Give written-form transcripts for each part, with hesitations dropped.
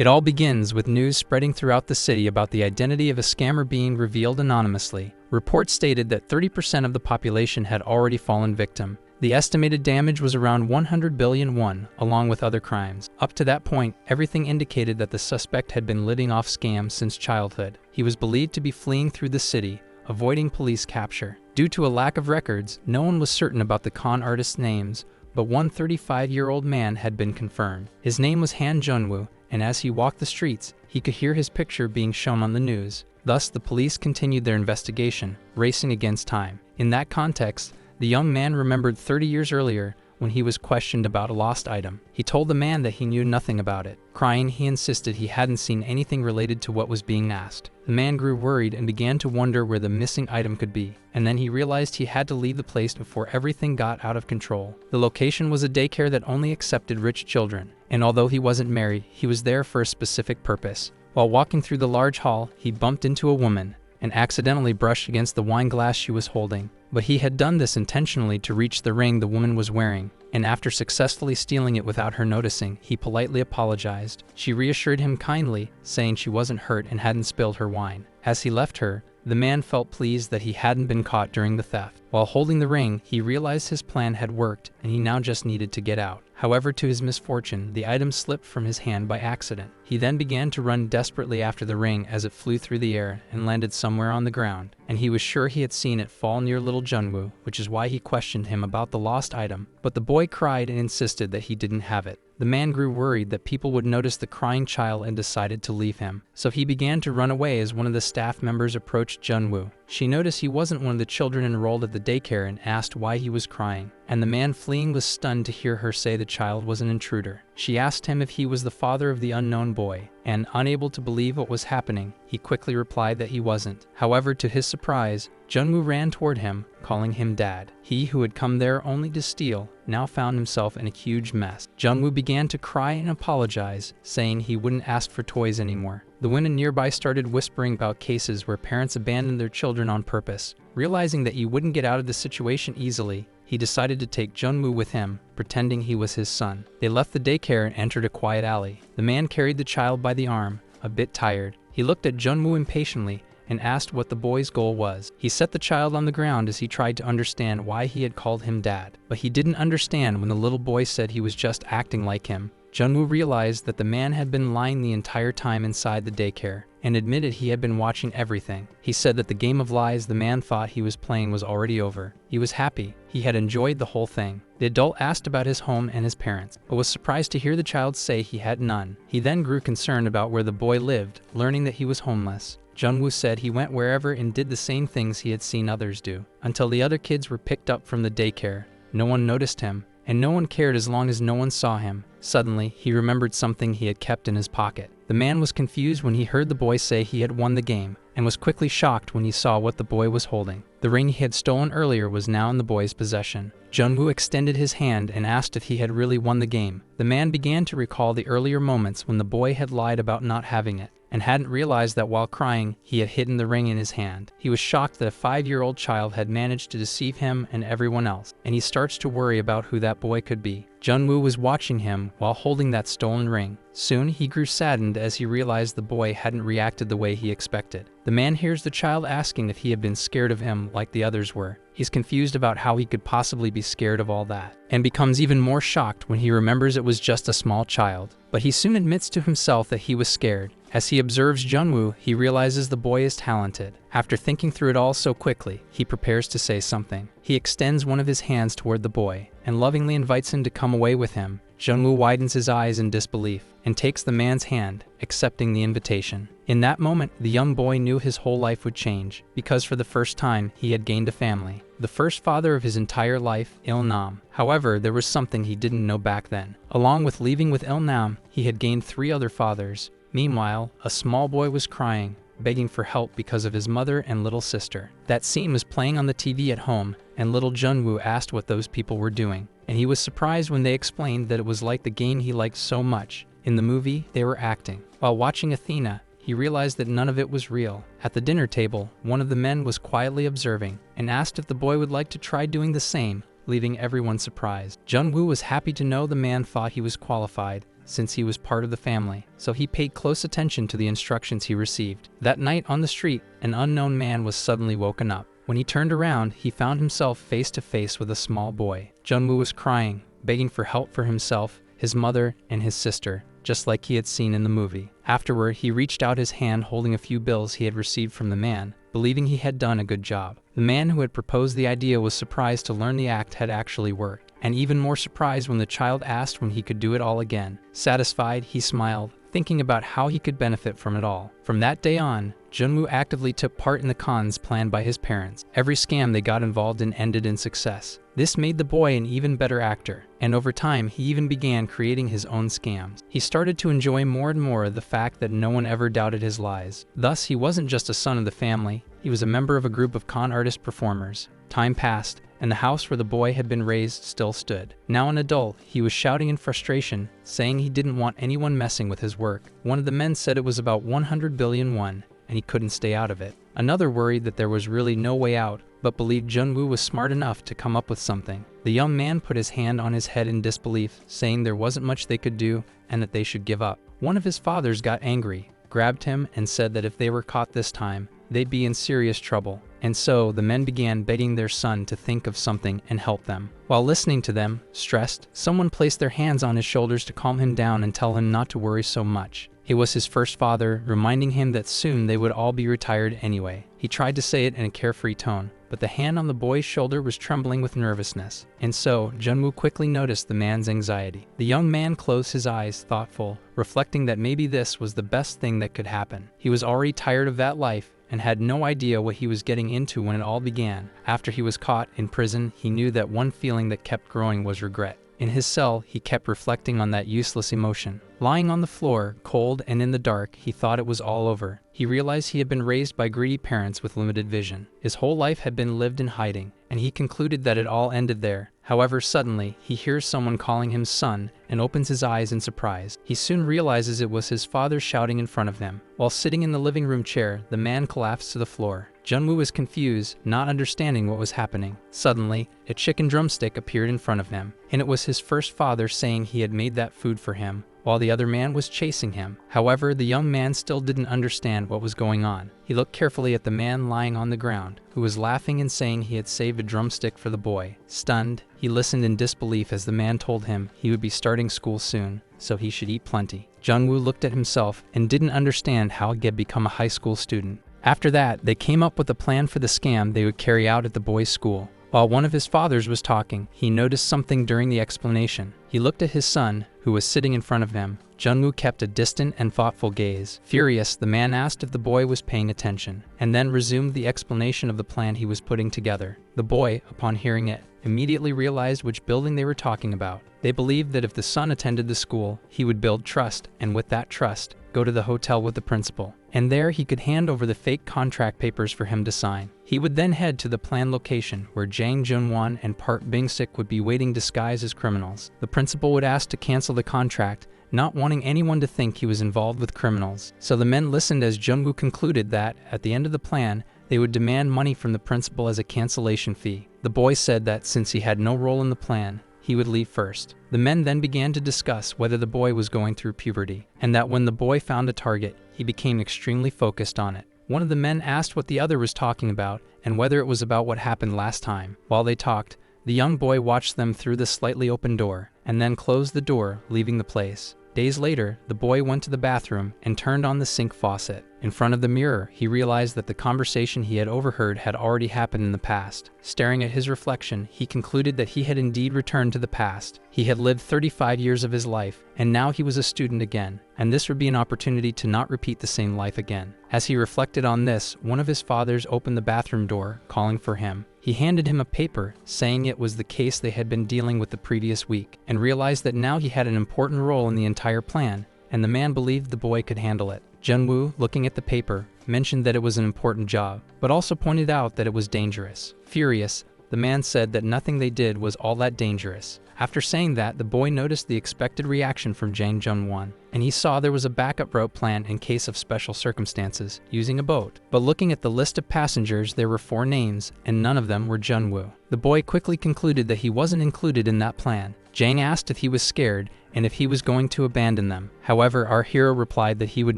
It all begins with news spreading throughout the city about the identity of a scammer being revealed anonymously. Reports stated that 30% of the population had already fallen victim. The estimated damage was around 100 billion won, along with other crimes. Up to that point, everything indicated that the suspect had been living off scams since childhood. He was believed to be fleeing through the city, avoiding police capture. Due to a lack of records, no one was certain about the con artist's names, but one 35-year-old man had been confirmed. His name was Han Junwoo, and as he walked the streets, he could hear his picture being shown on the news. Thus, the police continued their investigation, racing against time. In that context, the young man remembered 30 years earlier when he was questioned about a lost item. He told the man that he knew nothing about it. Crying, he insisted he hadn't seen anything related to what was being asked. The man grew worried and began to wonder where the missing item could be. And then he realized he had to leave the place before everything got out of control. The location was a daycare that only accepted rich children. And although he wasn't married, he was there for a specific purpose. While walking through the large hall, he bumped into a woman and accidentally brushed against the wine glass she was holding. But he had done this intentionally to reach the ring the woman was wearing, and after successfully stealing it without her noticing, he politely apologized. She reassured him kindly, saying she wasn't hurt and hadn't spilled her wine. As he left her, the man felt pleased that he hadn't been caught during the theft. While holding the ring, he realized his plan had worked and he now just needed to get out. However, to his misfortune, the item slipped from his hand by accident. He then began to run desperately after the ring as it flew through the air and landed somewhere on the ground, and he was sure he had seen it fall near little Junwoo, which is why he questioned him about the lost item. But the boy cried and insisted that he didn't have it. The man grew worried that people would notice the crying child and decided to leave him. So he began to run away as one of the staff members approached Junwoo. She noticed he wasn't one of the children enrolled at the daycare and asked why he was crying. And the man fleeing was stunned to hear her say the child was an intruder. She asked him if he was the father of the unknown boy, and unable to believe what was happening, he quickly replied that he wasn't. However, to his surprise, Junwoo ran toward him, calling him dad. He, who had come there only to steal, now found himself in a huge mess. Junwoo began to cry and apologize, saying he wouldn't ask for toys anymore. The women nearby started whispering about cases where parents abandoned their children on purpose. Realizing that he wouldn't get out of the situation easily, he decided to take Junwoo with him, pretending he was his son. They left the daycare and entered a quiet alley. The man carried the child by the arm, a bit tired. He looked at Junwoo impatiently and asked what the boy's goal was. He set the child on the ground as he tried to understand why he had called him dad. But he didn't understand when the little boy said he was just acting like him. Junwoo realized that the man had been lying the entire time inside the daycare, and admitted he had been watching everything. He said that the game of lies the man thought he was playing was already over. He was happy. He had enjoyed the whole thing. The adult asked about his home and his parents, but was surprised to hear the child say he had none. He then grew concerned about where the boy lived, learning that he was homeless. Junwoo said he went wherever and did the same things he had seen others do. Until the other kids were picked up from the daycare, no one noticed him, and no one cared as long as no one saw him. Suddenly, he remembered something he had kept in his pocket. The man was confused when he heard the boy say he had won the game, and was quickly shocked when he saw what the boy was holding. The ring he had stolen earlier was now in the boy's possession. Junwoo extended his hand and asked if he had really won the game. The man began to recall the earlier moments when the boy had lied about not having it, and hadn't realized that while crying, he had hidden the ring in his hand. He was shocked that a 5-year-old child had managed to deceive him and everyone else, and he starts to worry about who that boy could be. Junwoo was watching him while holding that stolen ring. Soon, he grew saddened as he realized the boy hadn't reacted the way he expected. The man hears the child asking if he had been scared of him like the others were. He's confused about how he could possibly be scared of all that, and becomes even more shocked when he remembers it was just a small child. But he soon admits to himself that he was scared. As he observes Junwoo, he realizes the boy is talented. After thinking through it all so quickly, he prepares to say something. He extends one of his hands toward the boy, and lovingly invites him to come away with him. Junwoo widens his eyes in disbelief, and takes the man's hand, accepting the invitation. In that moment, the young boy knew his whole life would change, because for the first time, he had gained a family. The first father of his entire life, Il-nam. However, there was something he didn't know back then. Along with leaving with Il-nam, he had gained 3 other fathers. Meanwhile, a small boy was crying, begging for help because of his mother and little sister. That scene was playing on the TV at home, and little Junwoo asked what those people were doing, and he was surprised when they explained that it was like the game he liked so much. In the movie, they were acting. While watching Athena, he realized that none of it was real. At the dinner table, one of the men was quietly observing, and asked if the boy would like to try doing the same, leaving everyone surprised. Junwoo was happy to know the man thought he was qualified, since he was part of the family, so he paid close attention to the instructions he received. That night on the street, an unknown man was suddenly woken up. When he turned around, he found himself face to face with a small boy. Jungwoo was crying, begging for help for himself, his mother, and his sister, just like he had seen in the movie. Afterward, he reached out his hand holding a few bills he had received from the man, believing he had done a good job. The man who had proposed the idea was surprised to learn the act had actually worked, and even more surprised when the child asked when he could do it all again. Satisfied, he smiled, thinking about how he could benefit from it all. From that day on, Jungwoo actively took part in the cons planned by his parents. Every scam they got involved in ended in success. This made the boy an even better actor, and over time he even began creating his own scams. He started to enjoy more and more the fact that no one ever doubted his lies. Thus, he wasn't just a son of the family, he was a member of a group of con artist performers. Time passed, and the house where the boy had been raised still stood. Now an adult, he was shouting in frustration, saying he didn't want anyone messing with his work. One of the men said it was about 100 billion won, and he couldn't stay out of it. Another worried that there was really no way out, but believed Jungwoo was smart enough to come up with something. The young man put his hand on his head in disbelief, saying there wasn't much they could do and that they should give up. One of his fathers got angry, grabbed him, and said that if they were caught this time, they'd be in serious trouble. And so the men began begging their son to think of something and help them. While listening to them, stressed, someone placed their hands on his shoulders to calm him down and tell him not to worry so much. It was his first father, reminding him that soon they would all be retired anyway. He tried to say it in a carefree tone, but the hand on the boy's shoulder was trembling with nervousness. And so, Jungwoo quickly noticed the man's anxiety. The young man closed his eyes, thoughtful, reflecting that maybe this was the best thing that could happen. He was already tired of that life, and had no idea what he was getting into when it all began. After he was caught in prison, he knew that one feeling that kept growing was regret. In his cell, he kept reflecting on that useless emotion. Lying on the floor, cold and in the dark, he thought it was all over. He realized he had been raised by greedy parents with limited vision. His whole life had been lived in hiding, and he concluded that it all ended there. However, suddenly, he hears someone calling him son and opens his eyes in surprise. He soon realizes it was his father shouting in front of him. While sitting in the living room chair, the man collapsed to the floor. Jungwoo was confused, not understanding what was happening. Suddenly, a chicken drumstick appeared in front of him, and it was his first father saying he had made that food for him, while the other man was chasing him. However, the young man still didn't understand what was going on. He looked carefully at the man lying on the ground, who was laughing and saying he had saved a drumstick for the boy. Stunned, he listened in disbelief as the man told him he would be starting school soon, so he should eat plenty. Jungwoo looked at himself and didn't understand how he had become a high school student. After that, they came up with a plan for the scam they would carry out at the boy's school. While one of his fathers was talking, he noticed something during the explanation. He looked at his son, who was sitting in front of him. Jungwoo kept a distant and thoughtful gaze. Furious, the man asked if the boy was paying attention, and then resumed the explanation of the plan he was putting together. The boy, upon hearing it, immediately realized which building they were talking about. They believed that if the son attended the school, he would build trust, and with that trust, go to the hotel with the principal. And there he could hand over the fake contract papers for him to sign. He would then head to the planned location where Jang Junwon and Park Bing-sik would be waiting disguised as criminals. The principal would ask to cancel the contract, not wanting anyone to think he was involved with criminals. So the men listened as Jungwoo concluded that, at the end of the plan, they would demand money from the principal as a cancellation fee. The boy said that since he had no role in the plan, he would leave first. The men then began to discuss whether the boy was going through puberty, and that when the boy found a target, he became extremely focused on it. One of the men asked what the other was talking about, and whether it was about what happened last time. While they talked, the young boy watched them through the slightly open door, and then closed the door, leaving the place. Days later, the boy went to the bathroom and turned on the sink faucet. In front of the mirror, he realized that the conversation he had overheard had already happened in the past. Staring at his reflection, he concluded that he had indeed returned to the past. He had lived 35 years of his life, and now he was a student again, and this would be an opportunity to not repeat the same life again. As he reflected on this, one of his fathers opened the bathroom door, calling for him. He handed him a paper, saying it was the case they had been dealing with the previous week, and realized that now he had an important role in the entire plan, and the man believed the boy could handle it. Jungwoo, looking at the paper, mentioned that it was an important job, but also pointed out that it was dangerous. Furious, the man said that nothing they did was all that dangerous. After saying that, the boy noticed the expected reaction from Jang Junwon, and he saw there was a backup route plan in case of special circumstances, using a boat. But looking at the list of passengers, there were 4 names, and none of them were Jungwoo. The boy quickly concluded that he wasn't included in that plan, Jang asked if he was scared and if he was going to abandon them. However, our hero replied that he would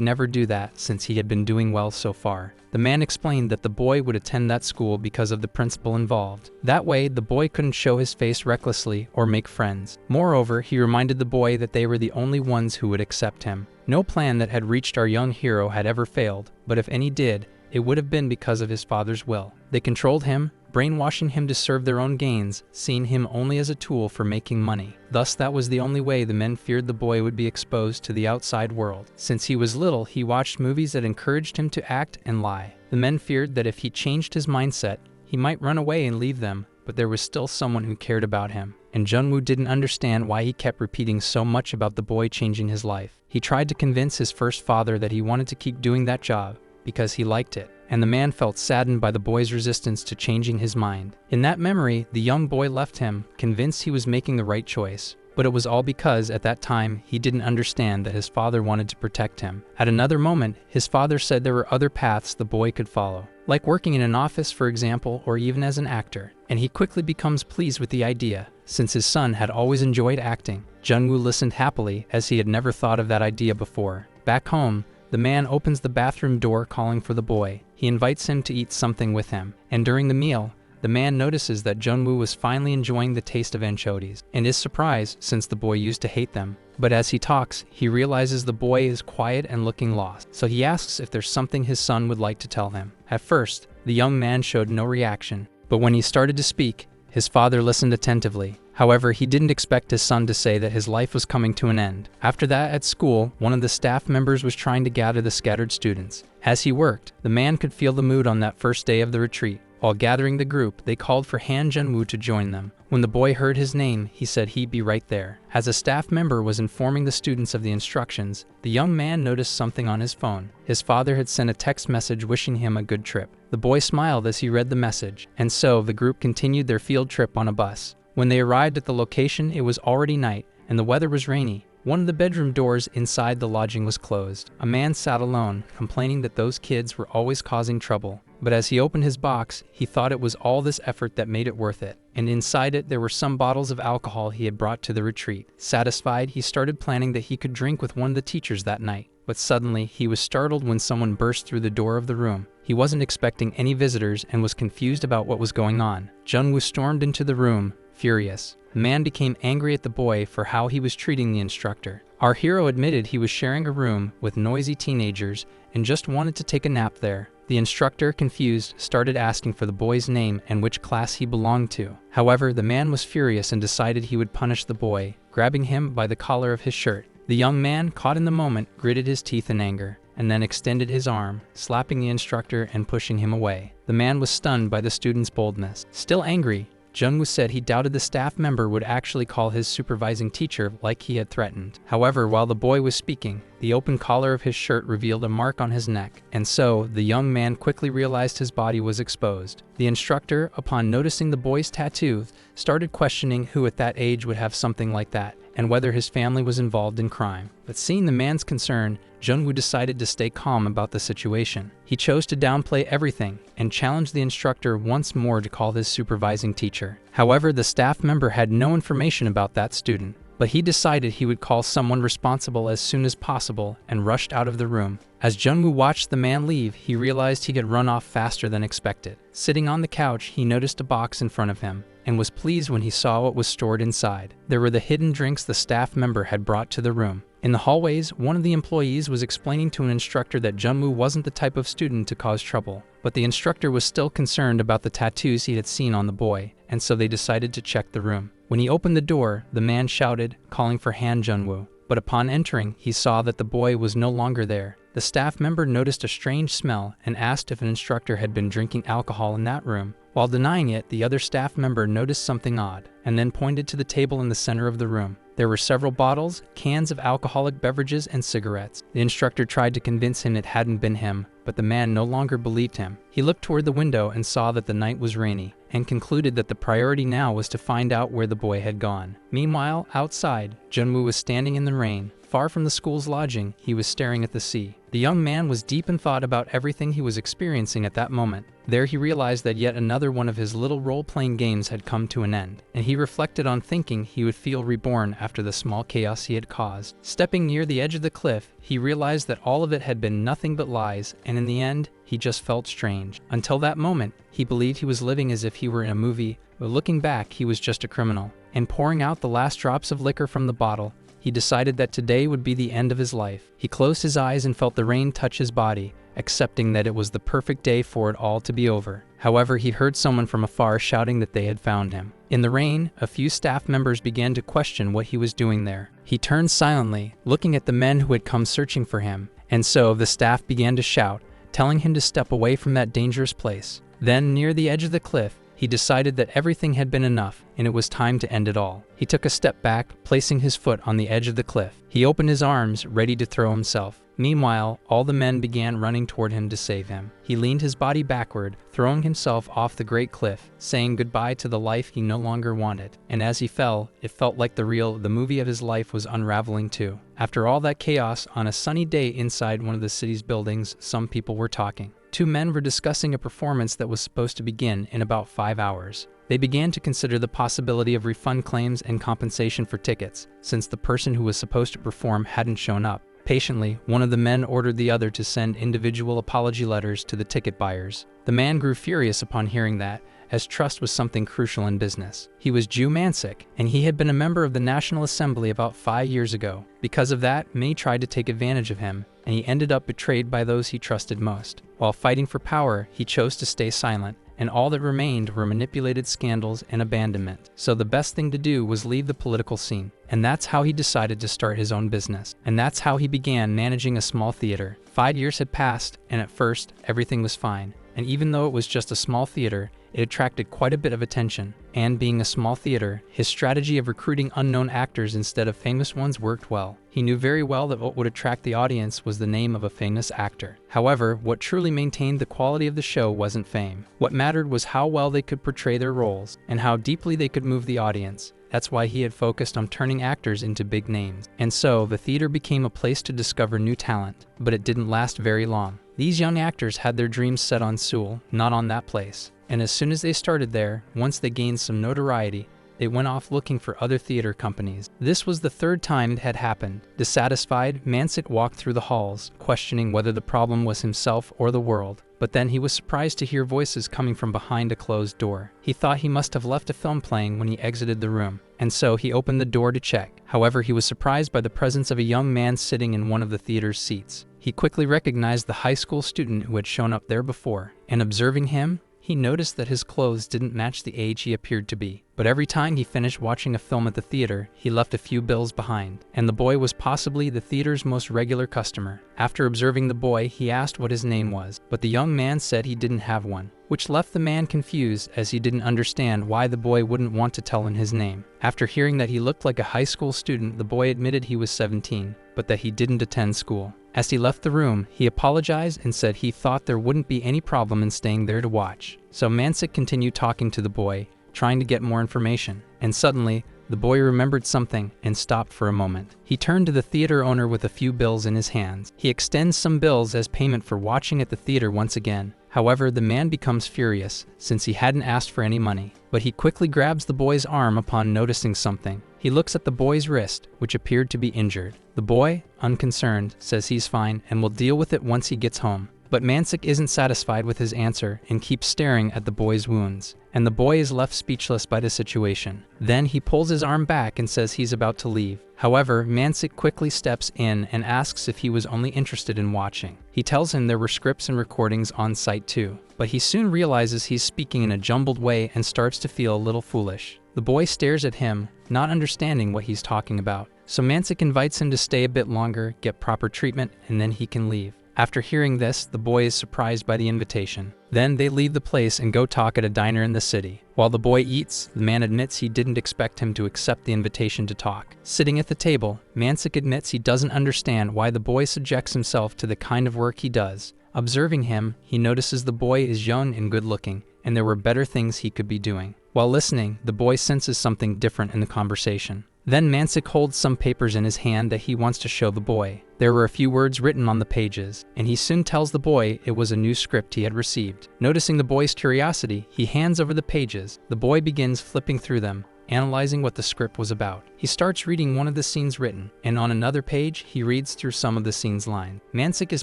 never do that since he had been doing well so far. The man explained that the boy would attend that school because of the principal involved. That way, the boy couldn't show his face recklessly or make friends. Moreover, he reminded the boy that they were the only ones who would accept him. No plan that had reached our young hero had ever failed, but if any did, it would have been because of his father's will. They controlled him, brainwashing him to serve their own gains, seeing him only as a tool for making money. Thus, that was the only way the men feared the boy would be exposed to the outside world. Since he was little, he watched movies that encouraged him to act and lie. The men feared that if he changed his mindset, he might run away and leave them, but there was still someone who cared about him. And Junwoo didn't understand why he kept repeating so much about the boy changing his life. He tried to convince his first father that he wanted to keep doing that job because he liked it, and the man felt saddened by the boy's resistance to changing his mind. In that memory, the young boy left him, convinced he was making the right choice. But it was all because, at that time, he didn't understand that his father wanted to protect him. At another moment, his father said there were other paths the boy could follow, like working in an office, for example, or even as an actor. And he quickly becomes pleased with the idea, since his son had always enjoyed acting. Junwoo listened happily, as he had never thought of that idea before. Back home, the man opens the bathroom door calling for the boy. He invites him to eat something with him, and during the meal, the man notices that Junwoo was finally enjoying the taste of anchovies, and is surprised since the boy used to hate them. But as he talks, he realizes the boy is quiet and looking lost, so he asks if there's something his son would like to tell him. At first, the young man showed no reaction, but when he started to speak, his father listened attentively. However, he didn't expect his son to say that his life was coming to an end. After that, at school, one of the staff members was trying to gather the scattered students. As he worked, the man could feel the mood on that first day of the retreat. While gathering the group, they called for Han Junwoo to join them. When the boy heard his name, he said he'd be right there. As a staff member was informing the students of the instructions, the young man noticed something on his phone. His father had sent a text message wishing him a good trip. The boy smiled as he read the message, and so the group continued their field trip on a bus. When they arrived at the location, it was already night, and the weather was rainy. One of the bedroom doors inside the lodging was closed. A man sat alone, complaining that those kids were always causing trouble. But as he opened his box, he thought it was all this effort that made it worth it. And inside it, there were some bottles of alcohol he had brought to the retreat. Satisfied, he started planning that he could drink with one of the teachers that night. But suddenly, he was startled when someone burst through the door of the room. He wasn't expecting any visitors and was confused about what was going on. Junwoo stormed into the room, furious. The man became angry at the boy for how he was treating the instructor. Our hero admitted he was sharing a room with noisy teenagers and just wanted to take a nap there. The instructor, confused, started asking for the boy's name and which class he belonged to. However, the man was furious and decided he would punish the boy, grabbing him by the collar of his shirt. The young man, caught in the moment, gritted his teeth in anger, and then extended his arm, slapping the instructor and pushing him away. The man was stunned by the student's boldness. Still angry, Junwoo said he doubted the staff member would actually call his supervising teacher like he had threatened. However, while the boy was speaking, the open collar of his shirt revealed a mark on his neck, and so the young man quickly realized his body was exposed. The instructor, upon noticing the boy's tattoo, started questioning who at that age would have something like that, and whether his family was involved in crime. But seeing the man's concern, Junwoo decided to stay calm about the situation. He chose to downplay everything and challenged the instructor once more to call his supervising teacher. However, the staff member had no information about that student, but he decided he would call someone responsible as soon as possible and rushed out of the room. As Junwoo watched the man leave, he realized he could run off faster than expected. Sitting on the couch, he noticed a box in front of him and was pleased when he saw what was stored inside. There were the hidden drinks the staff member had brought to the room. In the hallways, one of the employees was explaining to an instructor that Junwoo wasn't the type of student to cause trouble, but the instructor was still concerned about the tattoos he had seen on the boy, and so they decided to check the room. When he opened the door, the man shouted, calling for Han Junwoo, but upon entering, he saw that the boy was no longer there. The staff member noticed a strange smell and asked if an instructor had been drinking alcohol in that room. While denying it, the other staff member noticed something odd, and then pointed to the table in the center of the room. There were several bottles, cans of alcoholic beverages, and cigarettes. The instructor tried to convince him it hadn't been him, but the man no longer believed him. He looked toward the window and saw that the night was rainy, and concluded that the priority now was to find out where the boy had gone. Meanwhile, outside, Junwoo was standing in the rain, far from the school's lodging, he was staring at the sea. The young man was deep in thought about everything he was experiencing at that moment. There he realized that yet another one of his little role-playing games had come to an end, and he reflected on thinking he would feel reborn after the small chaos he had caused. Stepping near the edge of the cliff, he realized that all of it had been nothing but lies, and in the end, he just felt strange. Until that moment, he believed he was living as if he were in a movie, but looking back, he was just a criminal. And pouring out the last drops of liquor from the bottle, he decided that today would be the end of his life. He closed his eyes and felt the rain touch his body, accepting that it was the perfect day for it all to be over. However, he heard someone from afar shouting that they had found him. In the rain, a few staff members began to question what he was doing there. He turned silently, looking at the men who had come searching for him, and so the staff began to shout, telling him to step away from that dangerous place. Then, near the edge of the cliff, he decided that everything had been enough, and it was time to end it all. He took a step back, placing his foot on the edge of the cliff. He opened his arms, ready to throw himself. Meanwhile, all the men began running toward him to save him. He leaned his body backward, throwing himself off the great cliff, saying goodbye to the life he no longer wanted. And as he fell, it felt like the movie of his life was unraveling too. After all that chaos, on a sunny day inside one of the city's buildings, some people were talking. Two men were discussing a performance that was supposed to begin in about 5 hours. They began to consider the possibility of refund claims and compensation for tickets, since the person who was supposed to perform hadn't shown up. Patiently, one of the men ordered the other to send individual apology letters to the ticket buyers. The man grew furious upon hearing that, as trust was something crucial in business. He was Jew Mansik, and he had been a member of the National Assembly about 5 years ago. Because of that, many tried to take advantage of him, and he ended up betrayed by those he trusted most. While fighting for power, he chose to stay silent, and all that remained were manipulated scandals and abandonment. So the best thing to do was leave the political scene. And that's how he decided to start his own business. And that's how he began managing a small theater. 5 years had passed, and at first, everything was fine. And even though it was just a small theater, it attracted quite a bit of attention. And being a small theater, his strategy of recruiting unknown actors instead of famous ones worked well. He knew very well that what would attract the audience was the name of a famous actor. However, what truly maintained the quality of the show wasn't fame. What mattered was how well they could portray their roles, and how deeply they could move the audience. That's why he had focused on turning actors into big names. And so, the theater became a place to discover new talent, but it didn't last very long. These young actors had their dreams set on Seoul, not on that place. And as soon as they started there, once they gained some notoriety, they went off looking for other theater companies. This was the third time it had happened. Dissatisfied, Mansik walked through the halls, questioning whether the problem was himself or the world. But then he was surprised to hear voices coming from behind a closed door. He thought he must have left a film playing when he exited the room, and so he opened the door to check. However, he was surprised by the presence of a young man sitting in one of the theater's seats. He quickly recognized the high school student who had shown up there before, and observing him, he noticed that his clothes didn't match the age he appeared to be. But every time he finished watching a film at the theater, he left a few bills behind. And the boy was possibly the theater's most regular customer. After observing the boy, he asked what his name was, but the young man said he didn't have one, which left the man confused as he didn't understand why the boy wouldn't want to tell him his name. After hearing that he looked like a high school student, the boy admitted he was 17, but that he didn't attend school. As he left the room, he apologized and said he thought there wouldn't be any problem in staying there to watch. So Mansik continued talking to the boy, trying to get more information. And suddenly, the boy remembered something and stopped for a moment. He turned to the theater owner with a few bills in his hands. He extends some bills as payment for watching at the theater once again. However, the man becomes furious, since he hadn't asked for any money. But he quickly grabs the boy's arm upon noticing something. He looks at the boy's wrist, which appeared to be injured. The boy, unconcerned, says he's fine and will deal with it once he gets home. But Mansik isn't satisfied with his answer and keeps staring at the boy's wounds. And the boy is left speechless by the situation. Then he pulls his arm back and says he's about to leave. However, Mansik quickly steps in and asks if he was only interested in watching. He tells him there were scripts and recordings on site too. But he soon realizes he's speaking in a jumbled way and starts to feel a little foolish. The boy stares at him, not understanding what he's talking about. So Mansik invites him to stay a bit longer, get proper treatment, and then he can leave. After hearing this, the boy is surprised by the invitation. Then they leave the place and go talk at a diner in the city. While the boy eats, the man admits he didn't expect him to accept the invitation to talk. Sitting at the table, Mansik admits he doesn't understand why the boy subjects himself to the kind of work he does. Observing him, he notices the boy is young and good-looking, and there were better things he could be doing. While listening, the boy senses something different in the conversation. Then Mansik holds some papers in his hand that he wants to show the boy. There were a few words written on the pages, and he soon tells the boy it was a new script he had received. Noticing the boy's curiosity, he hands over the pages. The boy begins flipping through them, analyzing what the script was about. He starts reading one of the scenes written, and on another page, he reads through some of the scene's lines. Mansik is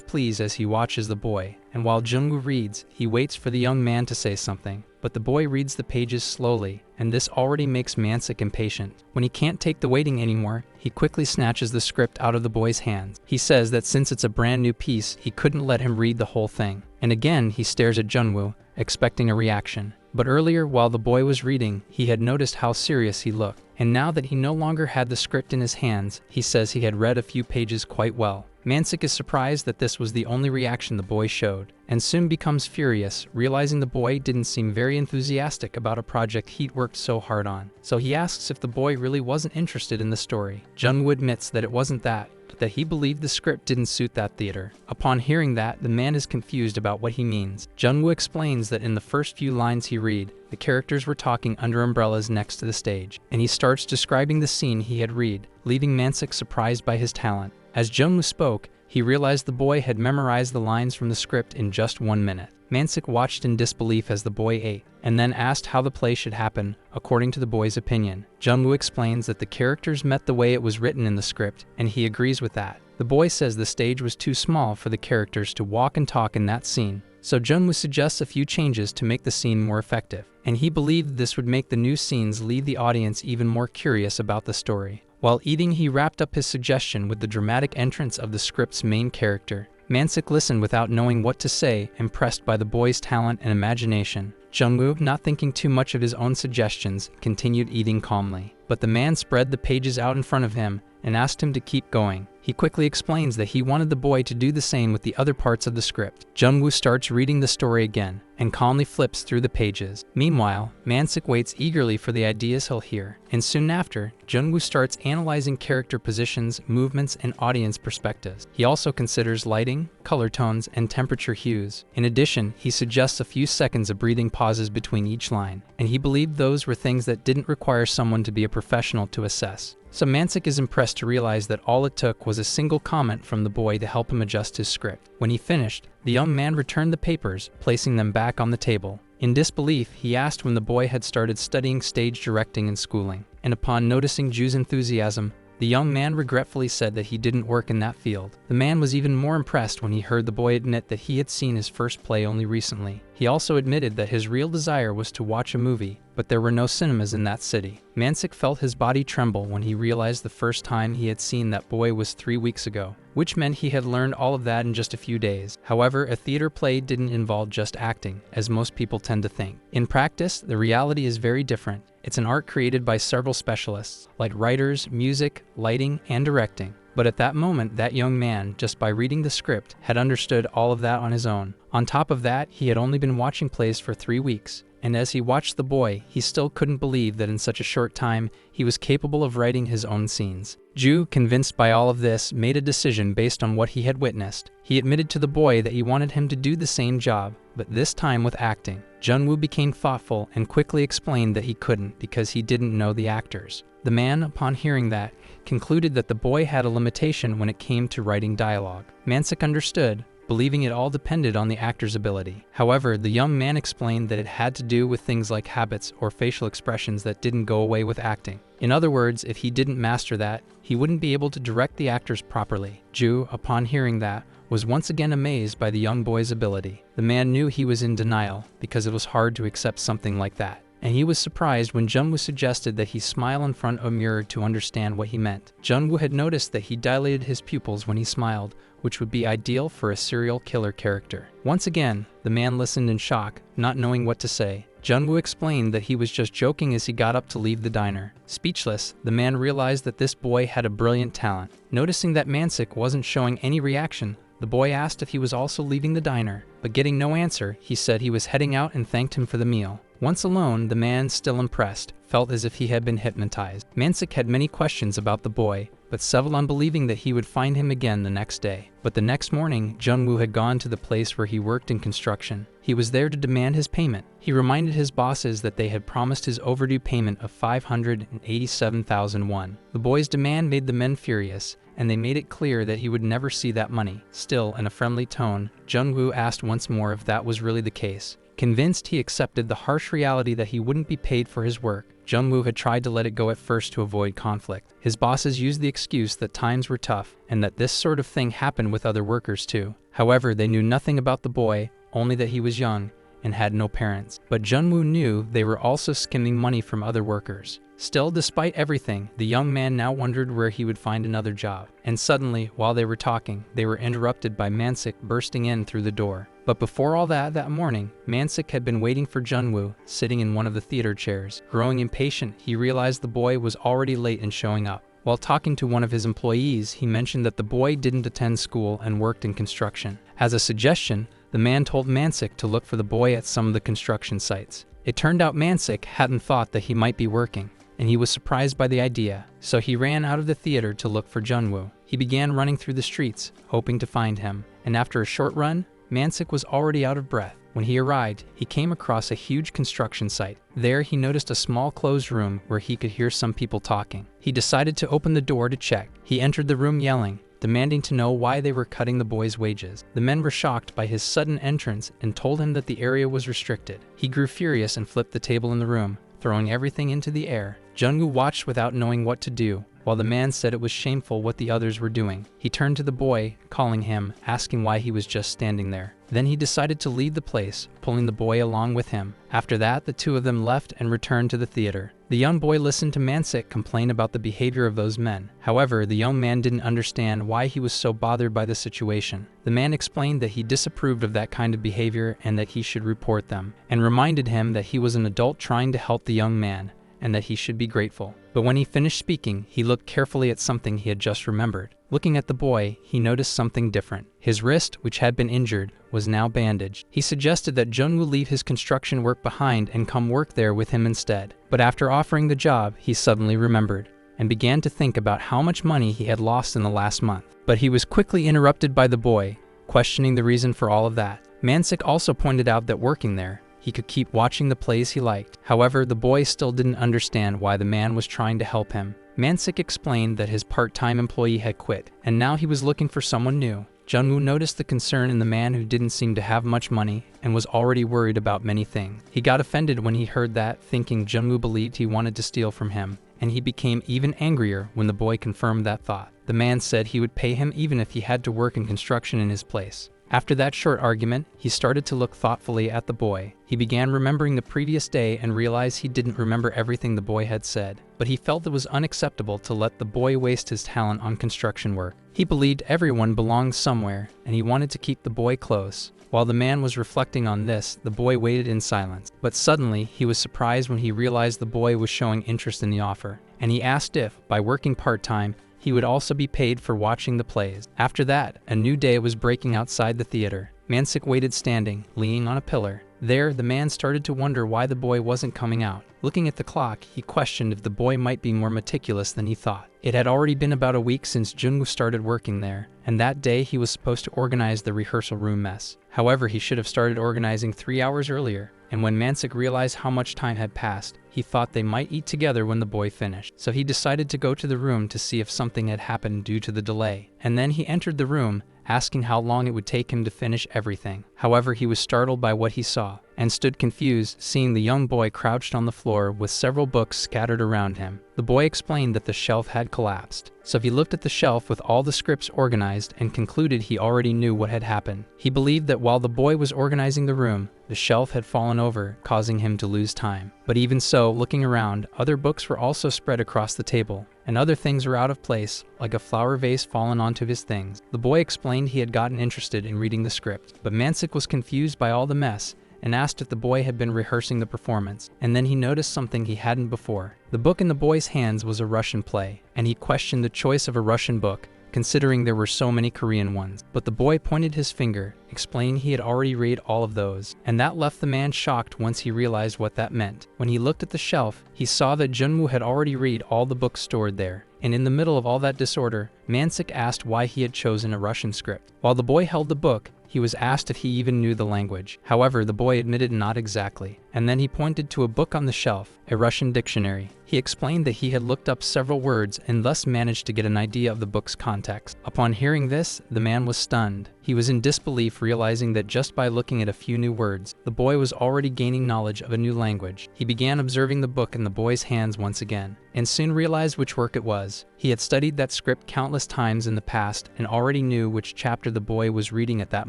pleased as he watches the boy, and while Jungwoo reads, he waits for the young man to say something. But the boy reads the pages slowly, and this already makes Mansik impatient. When he can't take the waiting anymore, he quickly snatches the script out of the boy's hands. He says that since it's a brand new piece, he couldn't let him read the whole thing. And again, he stares at Jungwoo, expecting a reaction. But earlier, while the boy was reading, he had noticed how serious he looked. And now that he no longer had the script in his hands, he says he had read a few pages quite well. Mansik is surprised that this was the only reaction the boy showed, and soon becomes furious, realizing the boy didn't seem very enthusiastic about a project he'd worked so hard on. So he asks if the boy really wasn't interested in the story. Jungwoo admits that it wasn't that he believed the script didn't suit that theater. Upon hearing that, the man is confused about what he means. Jungwoo explains that in the first few lines he read, the characters were talking under umbrellas next to the stage, and he starts describing the scene he had read, leaving Mansik surprised by his talent. As Jungwoo spoke, he realized the boy had memorized the lines from the script in just 1 minute. Mansik watched in disbelief as the boy ate, and then asked how the play should happen, according to the boy's opinion. Jungwoo explains that the characters met the way it was written in the script, and he agrees with that. The boy says the stage was too small for the characters to walk and talk in that scene, so Jungwoo suggests a few changes to make the scene more effective, and he believed this would make the new scenes leave the audience even more curious about the story. While eating, he wrapped up his suggestion with the dramatic entrance of the script's main character. Mansik listened without knowing what to say, impressed by the boy's talent and imagination. Jungwoo, not thinking too much of his own suggestions, continued eating calmly. But the man spread the pages out in front of him and asked him to keep going. He quickly explains that he wanted the boy to do the same with the other parts of the script. Jungwoo starts reading the story again and calmly flips through the pages. Meanwhile, Mansik waits eagerly for the ideas he'll hear, and soon after, Jungwoo starts analyzing character positions, movements, and audience perspectives. He also considers lighting, color tones, and temperature hues. In addition, he suggests a few seconds of breathing pauses between each line, and he believed those were things that didn't require someone to be a professional to assess. So Mansik is impressed to realize that all it took was a single comment from the boy to help him adjust his script. When he finished, the young man returned the papers, placing them back on the table. In disbelief, he asked when the boy had started studying stage directing and schooling, and upon noticing Ju's enthusiasm, the young man regretfully said that he didn't work in that field. The man was even more impressed when he heard the boy admit that he had seen his first play only recently. He also admitted that his real desire was to watch a movie, but there were no cinemas in that city. Mansik felt his body tremble when he realized the first time he had seen that boy was 3 weeks ago, which meant he had learned all of that in just a few days. However, a theater play didn't involve just acting, as most people tend to think. In practice, the reality is very different. It's an art created by several specialists, like writers, music, lighting, and directing. But at that moment, that young man, just by reading the script, had understood all of that on his own. On top of that, he had only been watching plays for 3 weeks, and as he watched the boy, he still couldn't believe that in such a short time, he was capable of writing his own scenes. Ju, convinced by all of this, made a decision based on what he had witnessed. He admitted to the boy that he wanted him to do the same job, but this time with acting. Jungwoo became thoughtful and quickly explained that he couldn't because he didn't know the actors. The man, upon hearing that, concluded that the boy had a limitation when it came to writing dialogue. Mansik understood, believing it all depended on the actor's ability. However, the young man explained that it had to do with things like habits or facial expressions that didn't go away with acting. In other words, if he didn't master that, he wouldn't be able to direct the actors properly. Ju, upon hearing that, was once again amazed by the young boy's ability. The man knew he was in denial because it was hard to accept something like that, and he was surprised when Jungwoo suggested that he smile in front of a mirror to understand what he meant. Jungwoo had noticed that he dilated his pupils when he smiled, which would be ideal for a serial killer character. Once again, the man listened in shock, not knowing what to say. Jungwoo explained that he was just joking as he got up to leave the diner. Speechless, the man realized that this boy had a brilliant talent. Noticing that Mansik wasn't showing any reaction, the boy asked if he was also leaving the diner, but getting no answer, he said he was heading out and thanked him for the meal. Once alone, the man, still impressed, felt as if he had been hypnotized. Mansik had many questions about the boy, but settled on believing that he would find him again the next day. But the next morning, Jungwoo had gone to the place where he worked in construction. He was there to demand his payment. He reminded his bosses that they had promised his overdue payment of 587,000 won. The boy's demand made the men furious, and they made it clear that he would never see that money. Still, in a friendly tone, Jungwoo asked once more if that was really the case. Convinced, he accepted the harsh reality that he wouldn't be paid for his work. Jungwoo had tried to let it go at first to avoid conflict. His bosses used the excuse that times were tough and that this sort of thing happened with other workers too. However, they knew nothing about the boy, only that he was young and had no parents. But Jungwoo knew they were also skimming money from other workers. Still, despite everything, the young man now wondered where he would find another job. And suddenly, while they were talking, they were interrupted by Mansik bursting in through the door. But before all that morning, Mansik had been waiting for Jungwoo, sitting in one of the theater chairs. Growing impatient, he realized the boy was already late in showing up. While talking to one of his employees, he mentioned that the boy didn't attend school and worked in construction. As a suggestion, the man told Mansik to look for the boy at some of the construction sites. It turned out Mansik hadn't thought that he might be working, and he was surprised by the idea, so he ran out of the theater to look for Jungwoo. He began running through the streets, hoping to find him, and after a short run, Mansik was already out of breath. When he arrived, he came across a huge construction site. There, he noticed a small closed room where he could hear some people talking. He decided to open the door to check. He entered the room yelling, demanding to know why they were cutting the boy's wages. The men were shocked by his sudden entrance and told him that the area was restricted. He grew furious and flipped the table in the room, throwing everything into the air. Jungwoo watched without knowing what to do, while the man said it was shameful what the others were doing. He turned to the boy, calling him, asking why he was just standing there. Then he decided to leave the place, pulling the boy along with him. After that, the two of them left and returned to the theater. The young boy listened to Mansik complain about the behavior of those men. However, the young man didn't understand why he was so bothered by the situation. The man explained that he disapproved of that kind of behavior and that he should report them, and reminded him that he was an adult trying to help the young man, and that he should be grateful. But when he finished speaking, he looked carefully at something he had just remembered. Looking at the boy, he noticed something different. His wrist, which had been injured, was now bandaged. He suggested that Jungwoo leave his construction work behind and come work there with him instead. But after offering the job, he suddenly remembered and began to think about how much money he had lost in the last month. But he was quickly interrupted by the boy, questioning the reason for all of that. Mansik also pointed out that working there, he could keep watching the plays he liked. However, the boy still didn't understand why the man was trying to help him. Mansik explained that his part-time employee had quit, and now he was looking for someone new. Jungwoo noticed the concern in the man who didn't seem to have much money and was already worried about many things. He got offended when he heard that, thinking Jungwoo believed he wanted to steal from him, and he became even angrier when the boy confirmed that thought. The man said he would pay him even if he had to work in construction in his place. After that short argument, he started to look thoughtfully at the boy. He began remembering the previous day and realized he didn't remember everything the boy had said. But he felt it was unacceptable to let the boy waste his talent on construction work. He believed everyone belonged somewhere, and he wanted to keep the boy close. While the man was reflecting on this, the boy waited in silence. But suddenly, he was surprised when he realized the boy was showing interest in the offer, and he asked if, by working part-time, he would also be paid for watching the plays. After that, a new day was breaking outside the theater. Mansik waited standing, leaning on a pillar. There, the man started to wonder why the boy wasn't coming out. Looking at the clock, he questioned if the boy might be more meticulous than he thought. It had already been about a week since Jungwoo started working there, and that day he was supposed to organize the rehearsal room mess. However, he should have started organizing 3 hours earlier, and when Mansik realized how much time had passed, he thought they might eat together when the boy finished. So he decided to go to the room to see if something had happened due to the delay. And then he entered the room, asking how long it would take him to finish everything. However, he was startled by what he saw, and stood confused, seeing the young boy crouched on the floor with several books scattered around him. The boy explained that the shelf had collapsed. So he looked at the shelf with all the scripts organized and concluded he already knew what had happened. He believed that while the boy was organizing the room, the shelf had fallen over, causing him to lose time. But even so, looking around, other books were also spread across the table, and other things were out of place, like a flower vase fallen onto his things. The boy explained he had gotten interested in reading the script, but Mansik was confused by all the mess and asked if the boy had been rehearsing the performance. And then he noticed something he hadn't before. The book in the boy's hands was a Russian play, and he questioned the choice of a Russian book, considering there were so many Korean ones. But the boy pointed his finger, explaining he had already read all of those, and that left the man shocked once he realized what that meant. When he looked at the shelf, he saw that Jungwoo had already read all the books stored there. And in the middle of all that disorder, Mansik asked why he had chosen a Russian script. While the boy held the book, he was asked if he even knew the language. However, the boy admitted not exactly, and then he pointed to a book on the shelf, a Russian dictionary. He explained that he had looked up several words and thus managed to get an idea of the book's context. Upon hearing this, the man was stunned. He was in disbelief, realizing that just by looking at a few new words, the boy was already gaining knowledge of a new language. He began observing the book in the boy's hands once again, and soon realized which work it was. He had studied that script countless times in the past and already knew which chapter the boy was reading at that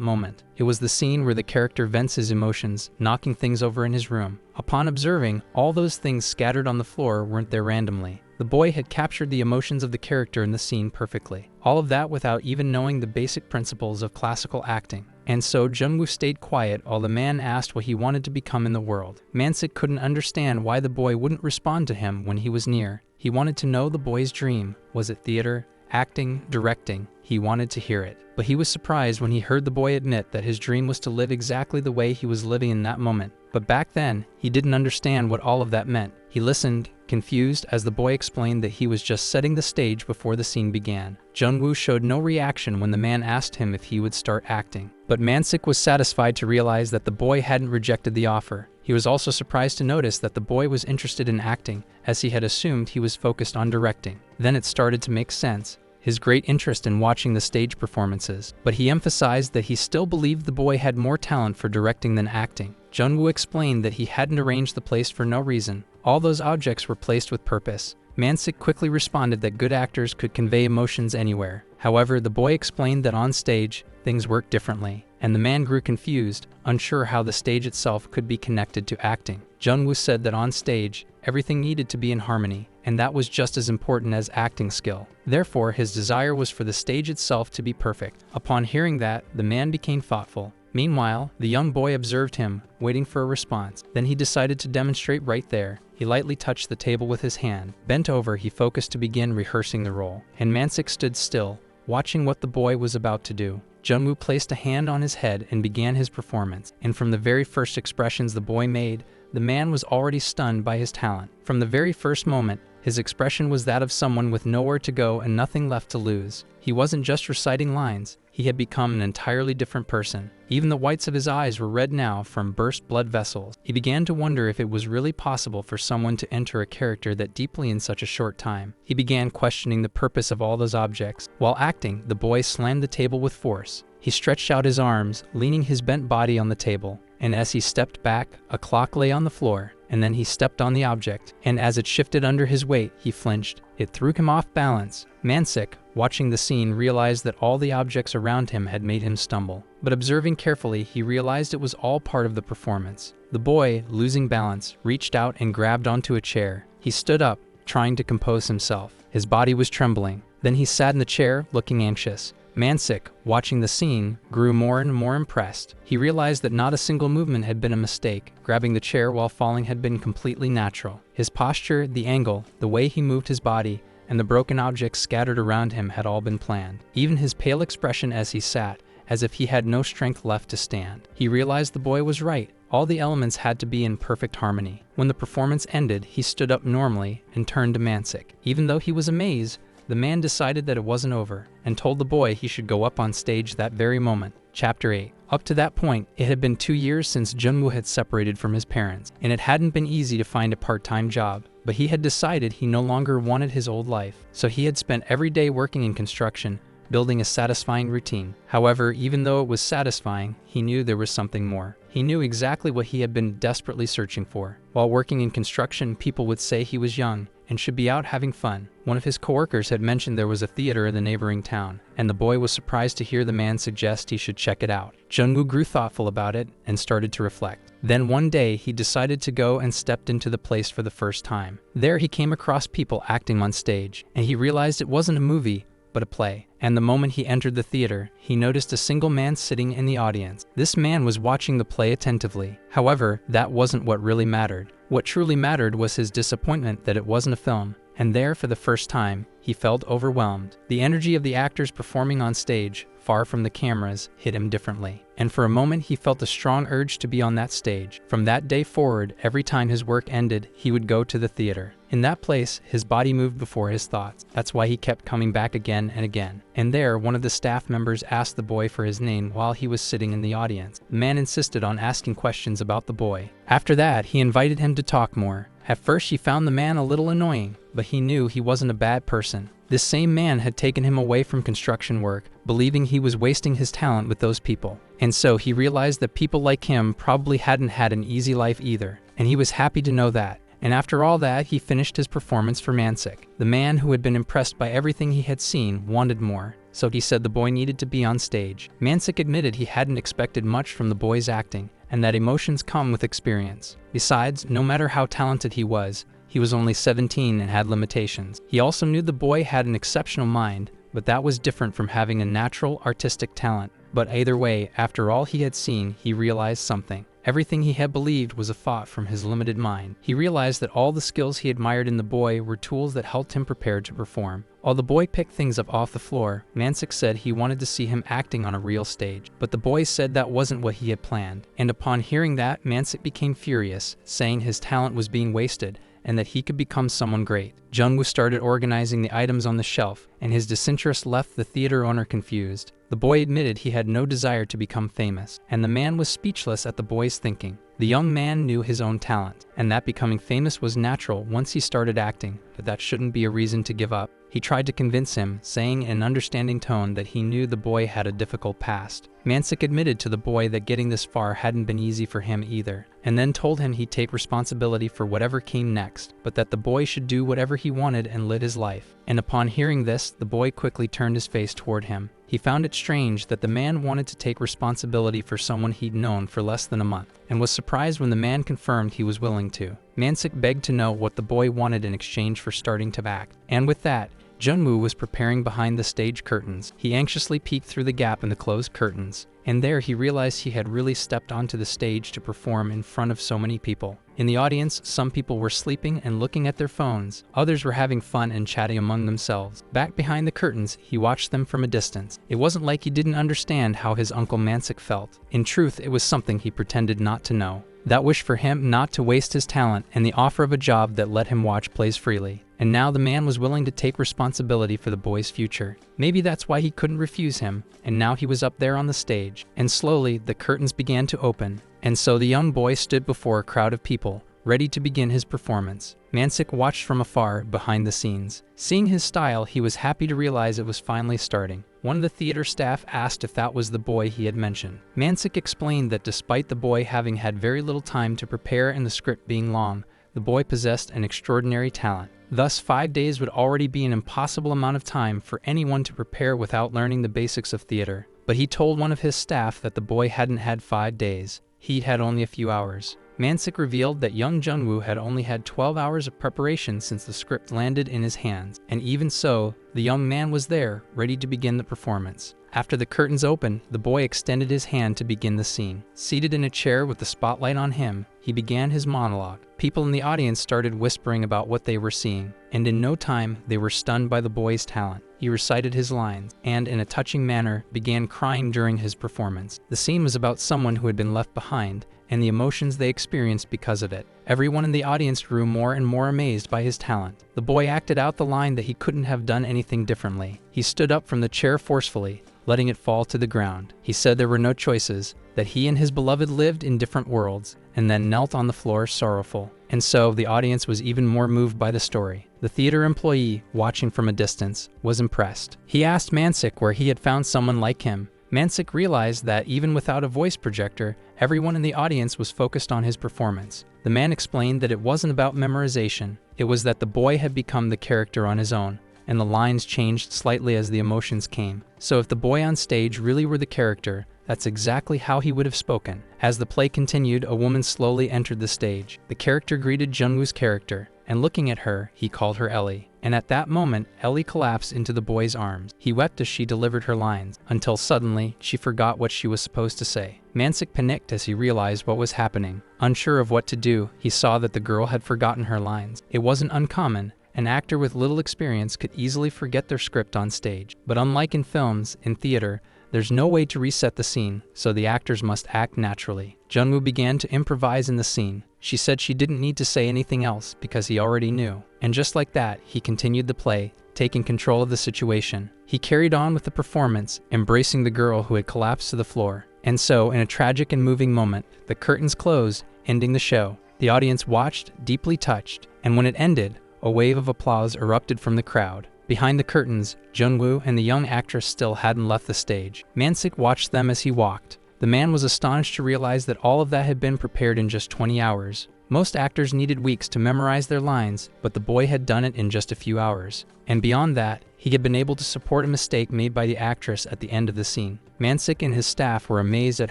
moment. It was the scene where the character vents his emotions, knocking things over in his room. Upon observing, all those things scattered on the floor weren't there randomly. The boy had captured the emotions of the character in the scene perfectly. All of that without even knowing the basic principles of classical acting. And so Jungwoo stayed quiet while the man asked what he wanted to become in the world. Mansik couldn't understand why the boy wouldn't respond to him when he was near. He wanted to know the boy's dream. Was it theater, acting, directing? He wanted to hear it. But he was surprised when he heard the boy admit that his dream was to live exactly the way he was living in that moment. But back then, he didn't understand what all of that meant. He listened, confused, as the boy explained that he was just setting the stage before the scene began. Jungwoo showed no reaction when the man asked him if he would start acting. But Mansik was satisfied to realize that the boy hadn't rejected the offer. He was also surprised to notice that the boy was interested in acting, as he had assumed he was focused on directing. Then it started to make sense. His great interest in watching the stage performances, but he emphasized that he still believed the boy had more talent for directing than acting. Jungwoo explained that he hadn't arranged the place for no reason. All those objects were placed with purpose. Mansik quickly responded that good actors could convey emotions anywhere. However, the boy explained that on stage, things work differently, and the man grew confused, unsure how the stage itself could be connected to acting. Jungwoo said that on stage, everything needed to be in harmony, and that was just as important as acting skill. Therefore, his desire was for the stage itself to be perfect. Upon hearing that, the man became thoughtful. Meanwhile, the young boy observed him, waiting for a response. Then he decided to demonstrate right there. He lightly touched the table with his hand. Bent over, he focused to begin rehearsing the role. And Mansik stood still, watching what the boy was about to do. Jungwoo placed a hand on his head and began his performance. And from the very first expressions the boy made, the man was already stunned by his talent. From the very first moment, his expression was that of someone with nowhere to go and nothing left to lose. He wasn't just reciting lines, he had become an entirely different person. Even the whites of his eyes were red now from burst blood vessels. He began to wonder if it was really possible for someone to enter a character that deeply in such a short time. He began questioning the purpose of all those objects. While acting, the boy slammed the table with force. He stretched out his arms, leaning his bent body on the table. And as he stepped back, a clock lay on the floor, and then he stepped on the object, and as it shifted under his weight, he flinched. It threw him off balance. Mansik, watching the scene, realized that all the objects around him had made him stumble. But observing carefully, he realized it was all part of the performance. The boy, losing balance, reached out and grabbed onto a chair. He stood up, trying to compose himself. His body was trembling. Then he sat in the chair, looking anxious. Mansik, watching the scene, grew more and more impressed. He realized that not a single movement had been a mistake. Grabbing the chair while falling had been completely natural. His posture, the angle, the way he moved his body, and the broken objects scattered around him had all been planned. Even his pale expression as he sat, as if he had no strength left to stand. He realized the boy was right. All the elements had to be in perfect harmony. When the performance ended, he stood up normally and turned to Mansik. Even though he was amazed, the man decided that it wasn't over, and told the boy he should go up on stage that very moment. Chapter 8. Up to that point, it had been 2 years since Jungwoo had separated from his parents, and it hadn't been easy to find a part-time job. But he had decided he no longer wanted his old life, so he had spent every day working in construction, building a satisfying routine. However, even though it was satisfying, he knew there was something more. He knew exactly what he had been desperately searching for. While working in construction, people would say he was young and should be out having fun. One of his coworkers had mentioned there was a theater in the neighboring town, and the boy was surprised to hear the man suggest he should check it out. Jungwoo grew thoughtful about it and started to reflect. Then one day, he decided to go and stepped into the place for the first time. There he came across people acting on stage, and he realized it wasn't a movie, but a play. And the moment he entered the theater, he noticed a single man sitting in the audience. This man was watching the play attentively. However, that wasn't what really mattered. What truly mattered was his disappointment that it wasn't a film. And there, for the first time, he felt overwhelmed. The energy of the actors performing on stage, far from the cameras, hit him differently. And for a moment he felt a strong urge to be on that stage. From that day forward, every time his work ended, he would go to the theater. In that place, his body moved before his thoughts. That's why he kept coming back again and again. And there, one of the staff members asked the boy for his name while he was sitting in the audience. The man insisted on asking questions about the boy. After that, he invited him to talk more. At first, he found the man a little annoying, but he knew he wasn't a bad person. This same man had taken him away from construction work, believing he was wasting his talent with those people. And so he realized that people like him probably hadn't had an easy life either, and he was happy to know that. And after all that, he finished his performance for Mansik. The man, who had been impressed by everything he had seen, wanted more, so he said the boy needed to be on stage. Mansik admitted he hadn't expected much from the boy's acting, and that emotions come with experience. Besides, no matter how talented he was only 17 and had limitations. He also knew the boy had an exceptional mind, but that was different from having a natural artistic talent. But either way, after all he had seen, he realized something. Everything he had believed was a thought from his limited mind. He realized that all the skills he admired in the boy were tools that helped him prepare to perform. While the boy picked things up off the floor, Mansik said he wanted to see him acting on a real stage. But the boy said that wasn't what he had planned. And upon hearing that, Mansik became furious, saying his talent was being wasted, and that he could become someone great. Jungwoo started organizing the items on the shelf, and his disinterest left the theater owner confused. The boy admitted he had no desire to become famous, and the man was speechless at the boy's thinking. The young man knew his own talent, and that becoming famous was natural once he started acting, but that shouldn't be a reason to give up. He tried to convince him, saying in an understanding tone that he knew the boy had a difficult past. Mansik admitted to the boy that getting this far hadn't been easy for him either, and then told him he'd take responsibility for whatever came next, but that the boy should do whatever he wanted and live his life. And upon hearing this, the boy quickly turned his face toward him. He found it strange that the man wanted to take responsibility for someone he'd known for less than a month, and was surprised when the man confirmed he was willing to. Mansik begged to know what the boy wanted in exchange for starting to act, and with that, Jungwoo was preparing behind the stage curtains. He anxiously peeked through the gap in the closed curtains, and there he realized he had really stepped onto the stage to perform in front of so many people. In the audience, some people were sleeping and looking at their phones. Others were having fun and chatting among themselves. Back behind the curtains, he watched them from a distance. It wasn't like he didn't understand how his uncle Mansik felt. In truth, it was something he pretended not to know. That wish for him not to waste his talent and the offer of a job that let him watch plays freely. And now the man was willing to take responsibility for the boy's future. Maybe that's why he couldn't refuse him, and now he was up there on the stage. And slowly, the curtains began to open, and so the young boy stood before a crowd of people, ready to begin his performance. Mansik watched from afar, behind the scenes. Seeing his style, he was happy to realize it was finally starting. One of the theater staff asked if that was the boy he had mentioned. Mansik explained that despite the boy having had very little time to prepare and the script being long, the boy possessed an extraordinary talent. Thus, 5 days would already be an impossible amount of time for anyone to prepare without learning the basics of theater. But he told one of his staff that the boy hadn't had 5 days. He'd had only a few hours. Mansik revealed that young Jungwoo had only had 12 hours of preparation since the script landed in his hands, and even so, the young man was there, ready to begin the performance. After the curtains opened, the boy extended his hand to begin the scene. Seated in a chair with the spotlight on him, he began his monologue. People in the audience started whispering about what they were seeing, and in no time, they were stunned by the boy's talent. He recited his lines, and in a touching manner, began crying during his performance. The scene was about someone who had been left behind, and the emotions they experienced because of it. Everyone in the audience grew more and more amazed by his talent. The boy acted out the line that he couldn't have done anything differently. He stood up from the chair forcefully, letting it fall to the ground. He said there were no choices, that he and his beloved lived in different worlds, and then knelt on the floor sorrowful. And so the audience was even more moved by the story. The theater employee, watching from a distance, was impressed. He asked Mansik where he had found someone like him. Mansik realized that even without a voice projector, everyone in the audience was focused on his performance. The man explained that it wasn't about memorization. It was that the boy had become the character on his own, and the lines changed slightly as the emotions came. So if the boy on stage really were the character, that's exactly how he would have spoken. As the play continued, a woman slowly entered the stage. The character greeted Jungwoo's character, and looking at her, he called her Ellie. And at that moment, Ellie collapsed into the boy's arms. He wept as she delivered her lines, until suddenly, she forgot what she was supposed to say. Mansik panicked as he realized what was happening. Unsure of what to do, he saw that the girl had forgotten her lines. It wasn't uncommon. An actor with little experience could easily forget their script on stage. But unlike in films, in theater, There's no way to reset the scene, so the actors must act naturally. Jungwoo began to improvise in the scene. She said she didn't need to say anything else because he already knew. And just like that, he continued the play, taking control of the situation. He carried on with the performance, embracing the girl who had collapsed to the floor. And so, in a tragic and moving moment, the curtains closed, ending the show. The audience watched, deeply touched, and when it ended, a wave of applause erupted from the crowd. Behind the curtains, Jungwoo and the young actress still hadn't left the stage. Mansik watched them as he walked. The man was astonished to realize that all of that had been prepared in just 20 hours. Most actors needed weeks to memorize their lines, but the boy had done it in just a few hours. And beyond that, he had been able to support a mistake made by the actress at the end of the scene. Mansik and his staff were amazed at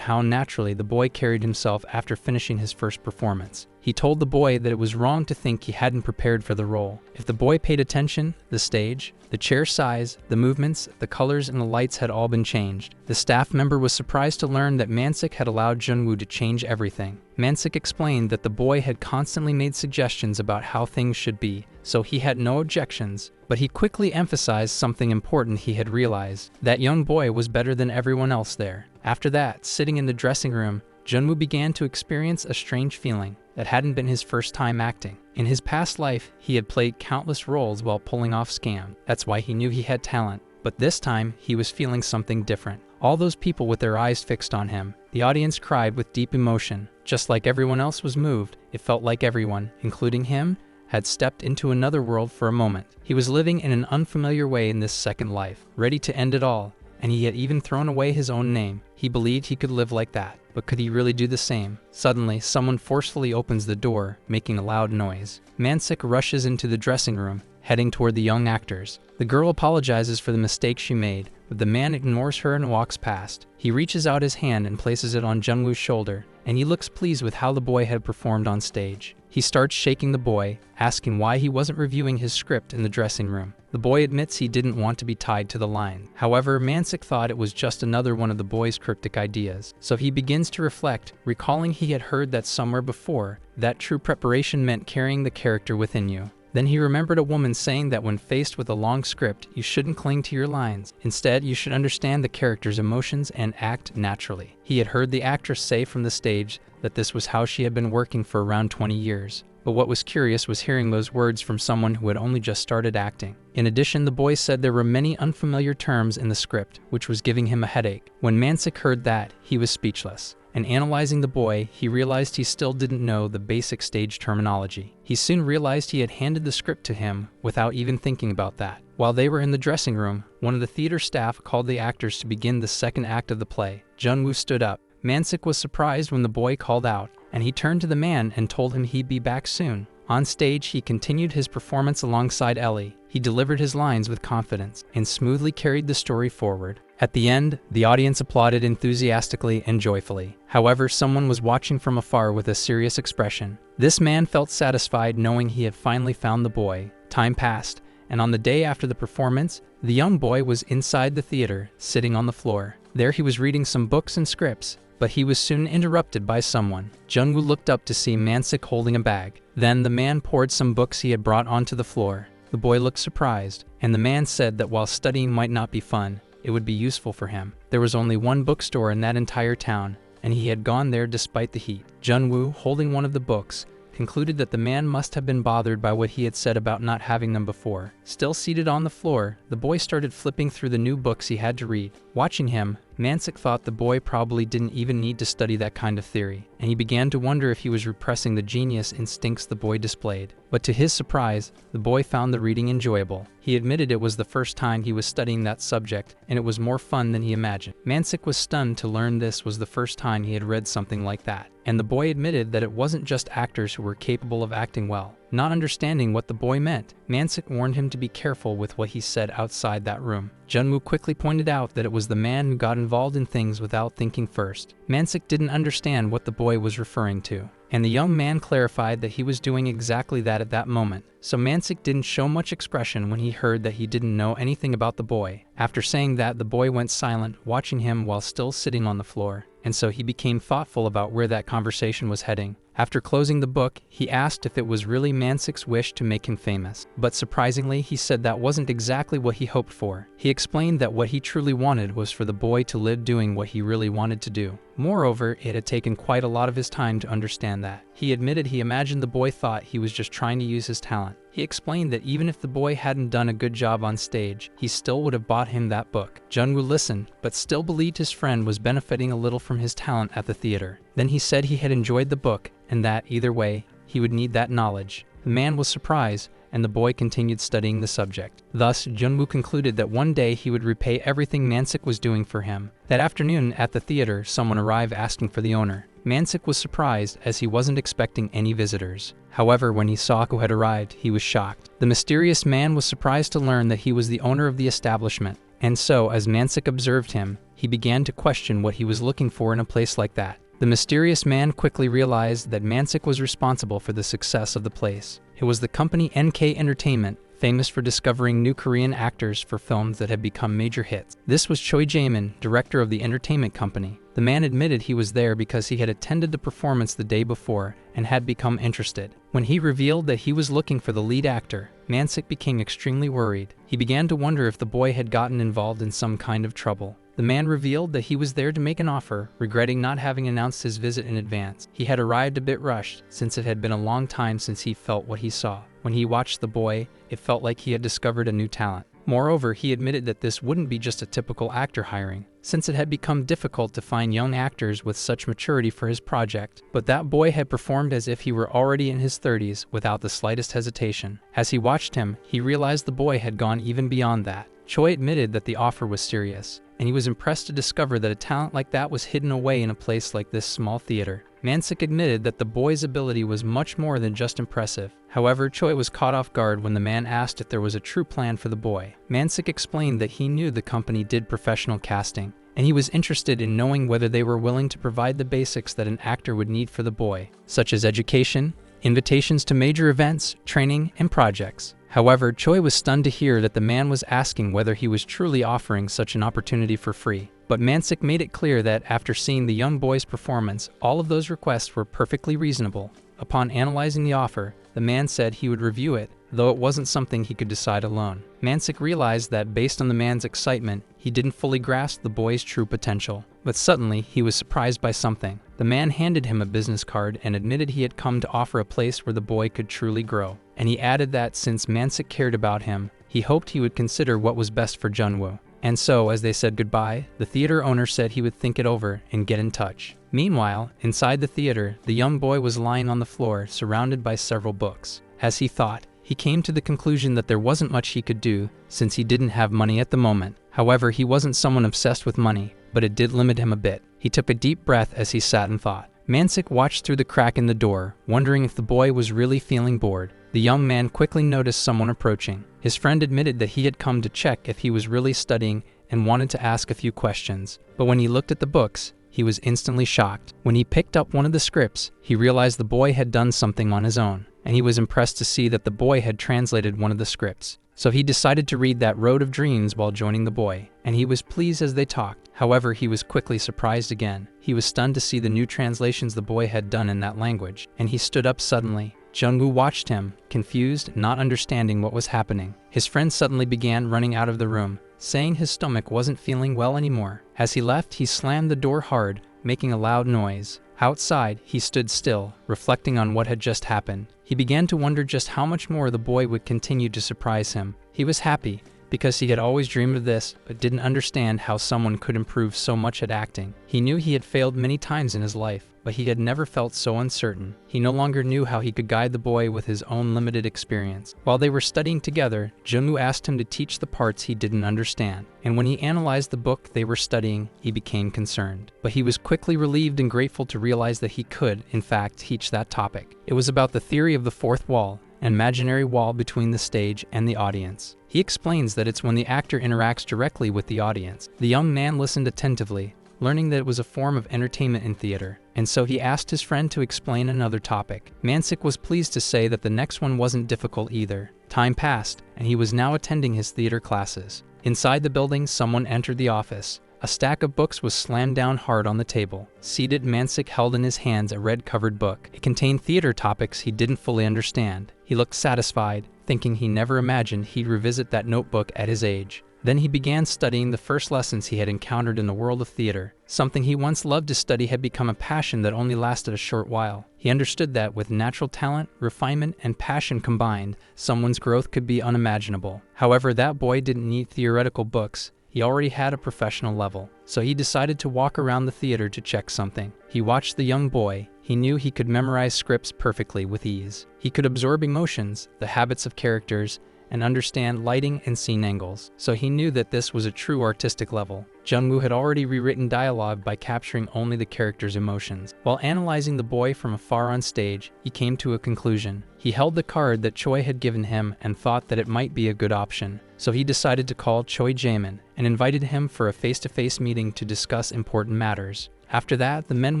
how naturally the boy carried himself after finishing his first performance. He told the boy that it was wrong to think he hadn't prepared for the role. If the boy paid attention, the stage, the chair size, the movements, the colors, and the lights had all been changed. The staff member was surprised to learn that Mansik had allowed Jungwoo to change everything. Mansik explained that the boy had constantly made suggestions about how things should be, so he had no objections, but he quickly emphasized something important he had realized. That young boy was better than everyone else there. After that, sitting in the dressing room, Jungwoo began to experience a strange feeling that hadn't been his first time acting. In his past life, he had played countless roles while pulling off scam. That's why he knew he had talent. But this time, he was feeling something different. All those people with their eyes fixed on him. The audience cried with deep emotion. Just like everyone else was moved, it felt like everyone, including him, had stepped into another world for a moment. He was living in an unfamiliar way in this second life, ready to end it all, and he had even thrown away his own name. He believed he could live like that, but could he really do the same? Suddenly, someone forcefully opens the door, making a loud noise. Mansik rushes into the dressing room, heading toward the young actors. The girl apologizes for the mistake she made, but the man ignores her and walks past. He reaches out his hand and places it on Jungwoo's shoulder, and he looks pleased with how the boy had performed on stage. He starts shaking the boy, asking why he wasn't reviewing his script in the dressing room. The boy admits he didn't want to be tied to the line. However, Mansik thought it was just another one of the boy's cryptic ideas. So he begins to reflect, recalling he had heard that somewhere before, that true preparation meant carrying the character within you. Then he remembered a woman saying that when faced with a long script, you shouldn't cling to your lines. Instead, you should understand the character's emotions and act naturally. He had heard the actress say from the stage that this was how she had been working for around 20 years. But what was curious was hearing those words from someone who had only just started acting. In addition, the boy said there were many unfamiliar terms in the script, which was giving him a headache. When Mansik heard that, he was speechless. And analyzing the boy, he realized he still didn't know the basic stage terminology. He soon realized he had handed the script to him without even thinking about that. While they were in the dressing room, one of the theater staff called the actors to begin the second act of the play. Jungwoo stood up. Mansik was surprised when the boy called out, and he turned to the man and told him he'd be back soon. On stage, he continued his performance alongside Ellie. He delivered his lines with confidence and smoothly carried the story forward. At the end, the audience applauded enthusiastically and joyfully. However, someone was watching from afar with a serious expression. This man felt satisfied knowing he had finally found the boy. Time passed, and on the day after the performance, the young boy was inside the theater, sitting on the floor. There he was reading some books and scripts, but he was soon interrupted by someone. Jungwoo looked up to see Mansik holding a bag. Then the man poured some books he had brought onto the floor. The boy looked surprised, and the man said that while studying might not be fun, it would be useful for him. There was only one bookstore in that entire town, and he had gone there despite the heat. Jungwoo, holding one of the books, concluded that the man must have been bothered by what he had said about not having them before. Still seated on the floor, the boy started flipping through the new books he had to read. Watching him, Mansik thought the boy probably didn't even need to study that kind of theory, and he began to wonder if he was repressing the genius instincts the boy displayed. But to his surprise, the boy found the reading enjoyable. He admitted it was the first time he was studying that subject, and it was more fun than he imagined. Mansik was stunned to learn this was the first time he had read something like that, and the boy admitted that it wasn't just actors who were capable of acting well. Not understanding what the boy meant, Mansik warned him to be careful with what he said outside that room. Jungwoo quickly pointed out that it was the man who got involved in things without thinking first. Mansik didn't understand what the boy was referring to, and the young man clarified that he was doing exactly that at that moment. So Mansik didn't show much expression when he heard that he didn't know anything about the boy. After saying that, the boy went silent, watching him while still sitting on the floor. and so he became thoughtful about where that conversation was heading. After closing the book, he asked if it was really Mansik's wish to make him famous. But surprisingly, he said that wasn't exactly what he hoped for. He explained that what he truly wanted was for the boy to live doing what he really wanted to do. Moreover, it had taken quite a lot of his time to understand that. He admitted he imagined the boy thought he was just trying to use his talent. He explained that even if the boy hadn't done a good job on stage, he still would have bought him that book. Jungwoo listened, but still believed his friend was benefiting a little from his talent at the theater. Then he said he had enjoyed the book, and that, either way, he would need that knowledge. The man was surprised, and the boy continued studying the subject. Thus, Jungwoo concluded that one day he would repay everything Mansik was doing for him. That afternoon, at the theater, someone arrived asking for the owner. Mansik was surprised, as he wasn't expecting any visitors. However, when he saw who had arrived, he was shocked. The mysterious man was surprised to learn that he was the owner of the establishment. And so, as Mansik observed him, he began to question what he was looking for in a place like that. The mysterious man quickly realized that Mansik was responsible for the success of the place. It was the company NK Entertainment, famous for discovering new Korean actors for films that had become major hits. This was Choi Jae-min, director of the entertainment company. The man admitted he was there because he had attended the performance the day before and had become interested. When he revealed that he was looking for the lead actor, Mansik became extremely worried. He began to wonder if the boy had gotten involved in some kind of trouble. The man revealed that he was there to make an offer, regretting not having announced his visit in advance. He had arrived a bit rushed, since it had been a long time since he felt what he saw. When he watched the boy, it felt like he had discovered a new talent. Moreover, he admitted that this wouldn't be just a typical actor hiring, since it had become difficult to find young actors with such maturity for his project. But that boy had performed as if he were already in his 30s without the slightest hesitation. As he watched him, he realized the boy had gone even beyond that. Choi admitted that the offer was serious, and he was impressed to discover that a talent like that was hidden away in a place like this small theater. Mansik admitted that the boy's ability was much more than just impressive. However, Choi was caught off guard when the man asked if there was a true plan for the boy. Mansik explained that he knew the company did professional casting, and he was interested in knowing whether they were willing to provide the basics that an actor would need for the boy, such as education, invitations to major events, training, and projects. However, Choi was stunned to hear that the man was asking whether he was truly offering such an opportunity for free. But Mansik made it clear that after seeing the young boy's performance, all of those requests were perfectly reasonable. Upon analyzing the offer, the man said he would review it, though it wasn't something he could decide alone. Mansik realized that based on the man's excitement, he didn't fully grasp the boy's true potential. But suddenly, he was surprised by something. The man handed him a business card and admitted he had come to offer a place where the boy could truly grow. And he added that since Mansik cared about him, he hoped he would consider what was best for Jungwoo. And so, as they said goodbye, the theater owner said he would think it over and get in touch. Meanwhile, inside the theater, the young boy was lying on the floor, surrounded by several books. As he thought, he came to the conclusion that there wasn't much he could do, since he didn't have money at the moment. However, he wasn't someone obsessed with money, but it did limit him a bit. He took a deep breath as he sat and thought. Mansik watched through the crack in the door, wondering if the boy was really feeling bored. The young man quickly noticed someone approaching. His friend admitted that he had come to check if he was really studying and wanted to ask a few questions. But when he looked at the books, he was instantly shocked. When he picked up one of the scripts, he realized the boy had done something on his own, and he was impressed to see that the boy had translated one of the scripts. So he decided to read that Road of Dreams while joining the boy, and he was pleased as they talked. However, he was quickly surprised again. He was stunned to see the new translations the boy had done in that language, and he stood up suddenly. Jungwoo watched him, confused, not understanding what was happening. His friend suddenly began running out of the room, saying his stomach wasn't feeling well anymore. As he left, he slammed the door hard, making a loud noise. Outside, he stood still, reflecting on what had just happened. He began to wonder just how much more the boy would continue to surprise him. He was happy, because he had always dreamed of this, but didn't understand how someone could improve so much at acting. He knew he had failed many times in his life, but he had never felt so uncertain. He no longer knew how he could guide the boy with his own limited experience. While they were studying together, Jungwoo asked him to teach the parts he didn't understand. And when he analyzed the book they were studying, he became concerned. But he was quickly relieved and grateful to realize that he could, in fact, teach that topic. It was about the theory of the fourth wall, an imaginary wall between the stage and the audience. He explains that it's when the actor interacts directly with the audience. The young man listened attentively, learning that it was a form of entertainment in theater, and so he asked his friend to explain another topic. Mansik was pleased to say that the next one wasn't difficult either. Time passed, and he was now attending his theater classes. Inside the building, someone entered the office. A stack of books was slammed down hard on the table. Seated, Mansik held in his hands a red-covered book. It contained theater topics he didn't fully understand. He looked satisfied, thinking he never imagined he'd revisit that notebook at his age. Then he began studying the first lessons he had encountered in the world of theater. Something he once loved to study had become a passion that only lasted a short while. He understood that with natural talent, refinement, and passion combined, someone's growth could be unimaginable. However, that boy didn't need theoretical books. He already had a professional level, so he decided to walk around the theater to check something. He watched the young boy. He knew he could memorize scripts perfectly with ease. He could absorb emotions, the habits of characters, and understand lighting and scene angles, so he knew that this was a true artistic level. Jungwoo had already rewritten dialogue by capturing only the character's emotions. While analyzing the boy from afar on stage, he came to a conclusion. He held the card that Choi had given him and thought that it might be a good option, so he decided to call Choi Jaemin and invited him for a face-to-face meeting to discuss important matters. After that, the men